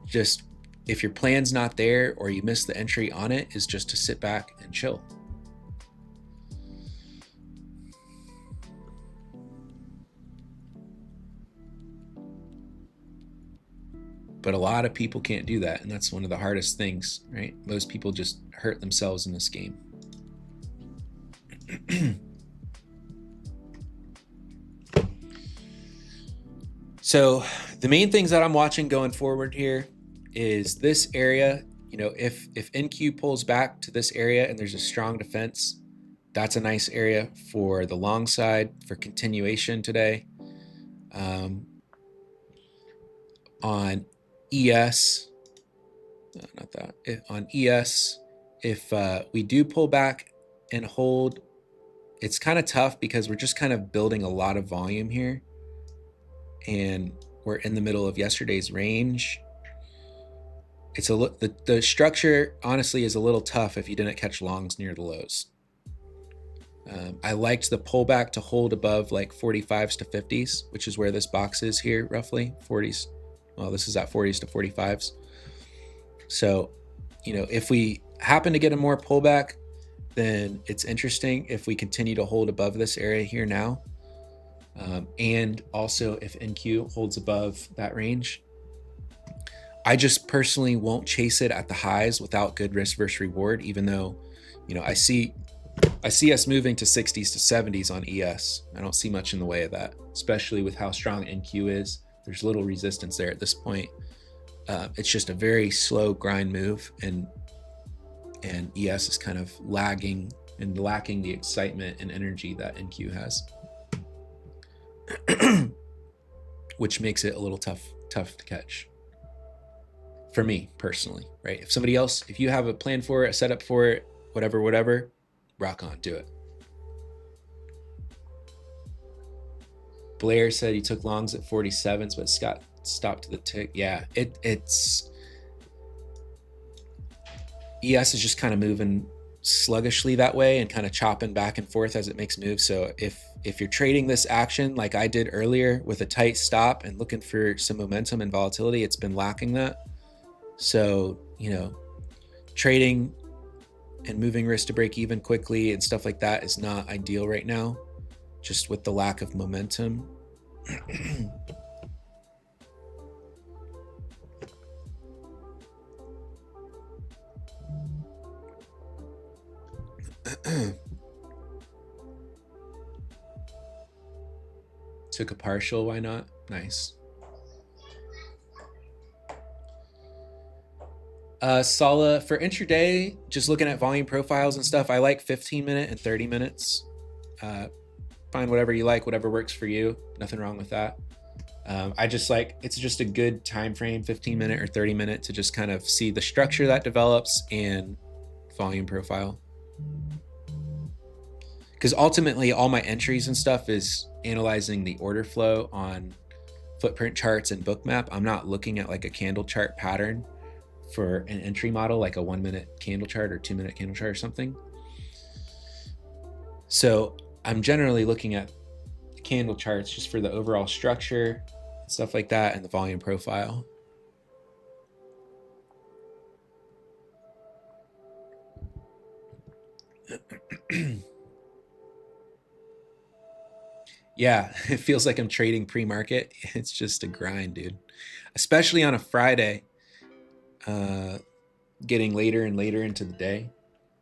just if your plan's not there or you miss the entry on it, is just to sit back and chill. But a lot of people can't do that, and that's one of the hardest things, right? Most people just hurt themselves in this game. So the main things that I'm watching going forward here is this area. You know, if NQ pulls back to this area and there's a strong defense, that's a nice area for the long side for continuation today. On ES, no, not that. On ES, if we do pull back and hold, it's kind of tough because we're just kind of building a lot of volume here, and we're in the middle of yesterday's range. It's the structure honestly is a little tough if you didn't catch longs near the lows. I liked the pullback to hold above like 45s to 50s, which is where this box is here, roughly 40s. Well, this is at 40s to 45s. So, you know, if we happen to get a more pullback, then it's interesting if we continue to hold above this area here now. And also if NQ holds above that range. I just personally won't chase it at the highs without good risk versus reward, even though, you know, I see us moving to 60s to 70s on ES. I don't see much in the way of that, especially with how strong NQ is. There's little resistance there at this point. It's just a very slow grind move, and ES is kind of lagging and lacking the excitement and energy that NQ has, which makes it a little tough to catch for me personally, right? If somebody else, if you have a plan for it, a setup for it, whatever, rock on, do it. Blair said he took longs at 47s, but Scott stopped to the tick. Yeah, it's ES is just kind of moving sluggishly that way and kind of chopping back and forth as it makes moves. So if you're trading this action like I did earlier with a tight stop and looking for some momentum and volatility, it's been lacking that. So, you know, trading and moving risk to break even quickly and stuff like that is not ideal right now, just with the lack of momentum. Took a partial, why not? Nice. Sala, for intraday, just looking at volume profiles and stuff, I like 15-minute and 30 minutes. Find whatever you like, whatever works for you. Nothing wrong with that. I just like, it's just a good time frame, 15-minute or 30-minute, to just kind of see the structure that develops and volume profile. Because ultimately all my entries and stuff is analyzing the order flow on footprint charts and bookmap. I'm not looking at like a candle chart pattern for an entry model, like a 1-minute candle chart or 2-minute candle chart or something. So I'm generally looking at candle charts just for the overall structure, stuff like that, and the volume profile. Yeah, it feels like I'm trading pre-market. It's just a grind, dude. Especially on a Friday, getting later and later into the day,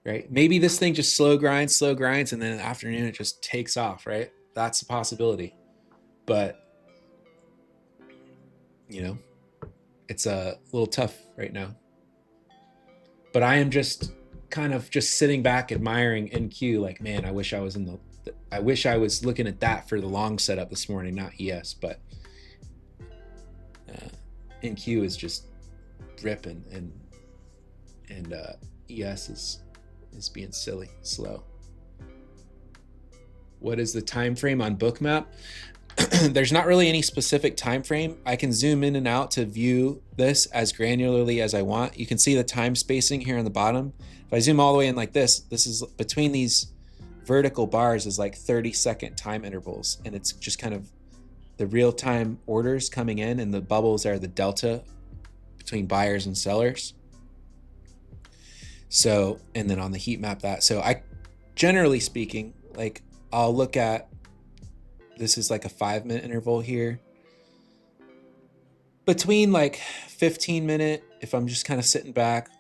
right? Maybe this thing just slow grinds, and then in the afternoon it just takes off, right? That's a possibility. But, you know, it's a little tough right now. But I am just kind of just sitting back admiring NQ, like, man, I wish I was looking at that for the long setup this morning, not ES, but NQ is just ripping, and ES is being silly, slow. What is the time frame on bookmap? There's not really any specific time frame. I can zoom in and out to view this as granularly as I want. You can see the time spacing here on the bottom. If I zoom all the way in like this is between these vertical bars is like 30-second time intervals, and it's just kind of the real-time orders coming in, and the bubbles are the delta between buyers and sellers. So, and then on the heat map that. So I, generally speaking, like I'll look at, this is like a 5-minute interval here. between like 15-minute, if I'm just kind of sitting back,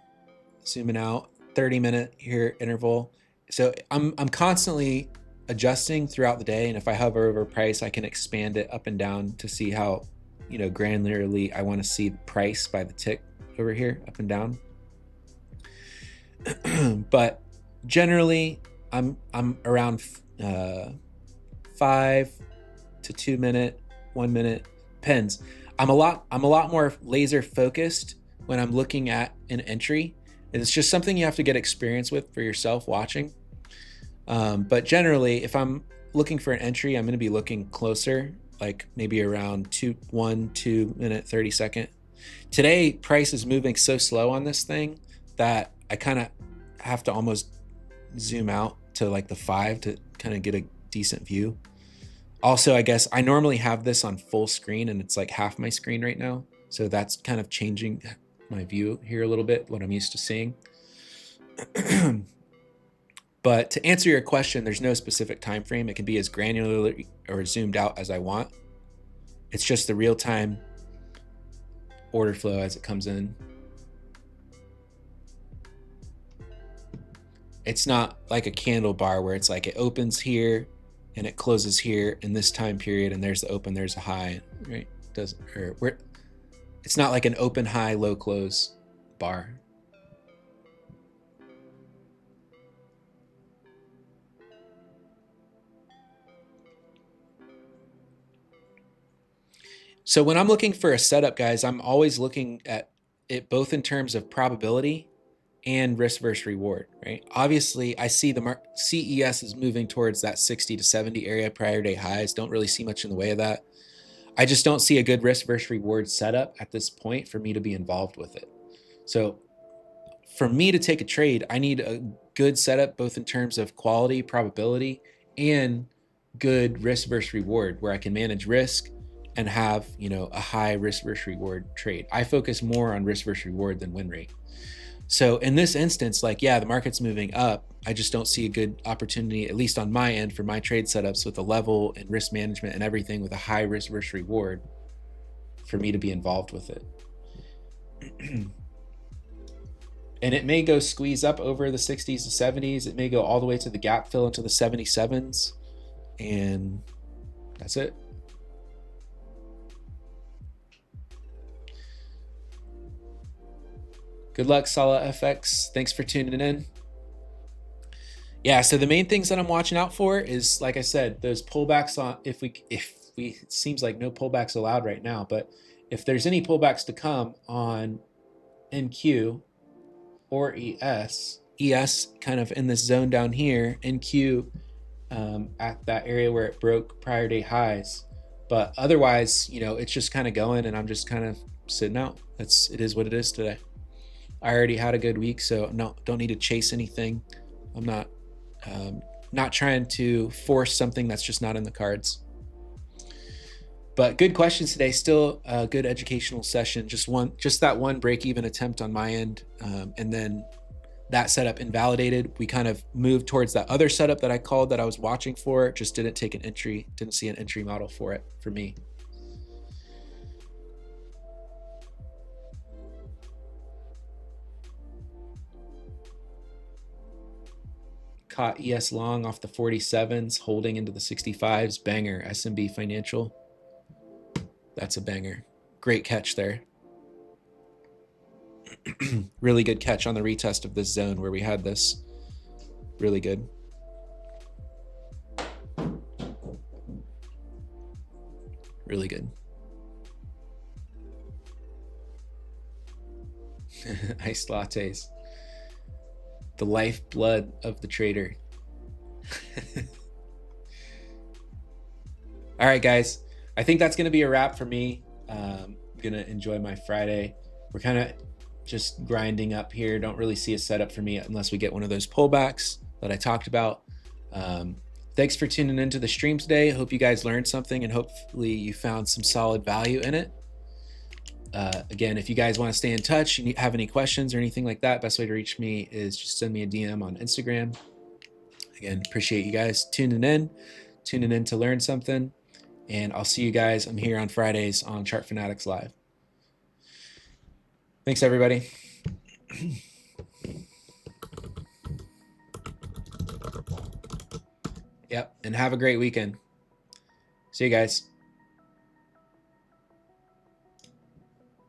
zooming out, 30-minute here interval. So I'm constantly adjusting throughout the day, and if I hover over price, I can expand it up and down to see how, you know, granularly I want to see the price by the tick over here, up and down. But generally, I'm around 5 to 2 minute, 1 minute, depends. I'm a lot more laser focused when I'm looking at an entry. And it's just something you have to get experience with for yourself watching. But generally, if I'm looking for an entry, I'm going to be looking closer, like maybe around 2 minute, 30 second. Today, price is moving so slow on this thing that I kind of have to almost zoom out to like the 5 to kind of get a decent view. Also, I guess I normally have this on full screen and it's like half my screen right now. So that's kind of changing my view here a little bit, what I'm used to seeing. But to answer your question, there's no specific time frame. It can be as granular or zoomed out as I want. It's just the real-time order flow as it comes in. It's not like a candle bar where it's like it opens here and it closes here in this time period, and there's the open, there's a high, right? It's not like an open, high, low, close bar. So when I'm looking for a setup, guys, I'm always looking at it both in terms of probability and risk versus reward, right? Obviously, I see the CES is moving towards that 60 to 70 area, prior day highs. Don't really see much in the way of that. I just don't see a good risk versus reward setup at this point for me to be involved with it. So for me to take a trade, I need a good setup, both in terms of quality, probability, and good risk versus reward, where I can manage risk and have, you know, a high risk versus reward trade. I focus more on risk versus reward than win rate. So in this instance, like, yeah, the market's moving up. I just don't see a good opportunity, at least on my end, for my trade setups with a level and risk management and everything with a high risk versus reward for me to be involved with it. And it may go squeeze up over the 60s to 70s. It may go all the way to the gap fill into the 77s. And that's it. Good luck, Sala FX. Thanks for tuning in. Yeah, so the main things that I'm watching out for is, like I said, those pullbacks on, if we it seems like no pullbacks allowed right now, but if there's any pullbacks to come on NQ or ES kind of in this zone down here, NQ at that area where it broke prior day highs. But otherwise, you know, it's just kind of going, and I'm just kind of sitting out. It is what it is today. I already had a good week, so no, don't need to chase anything. I'm not trying to force something that's just not in the cards. But good questions today. Still a good educational session. Just that one break-even attempt on my end, and then that setup invalidated. We kind of moved towards that other setup that I called that I was watching for. Just didn't take an entry. Didn't see an entry model for it for me. Caught ES long off the 47s, holding into the 65s. Banger. SMB Financial. That's a banger. Great catch there. Really good catch on the retest of this zone where we had this. Really good. Really good. Iced lattes. The lifeblood of the trader. All right, guys. I think that's going to be a wrap for me. I'm going to enjoy my Friday. We're kind of just grinding up here. Don't really see a setup for me unless we get one of those pullbacks that I talked about. Thanks for tuning into the stream today. Hope you guys learned something, and hopefully you found some solid value in it. Again, if you guys want to stay in touch and you have any questions or anything like that, best way to reach me is just send me a DM on Instagram. Again, appreciate you guys tuning in to learn something. And I'll see you guys. I'm here on Fridays on Chart Fanatics Live. Thanks, everybody. Yep, and have a great weekend. See you guys.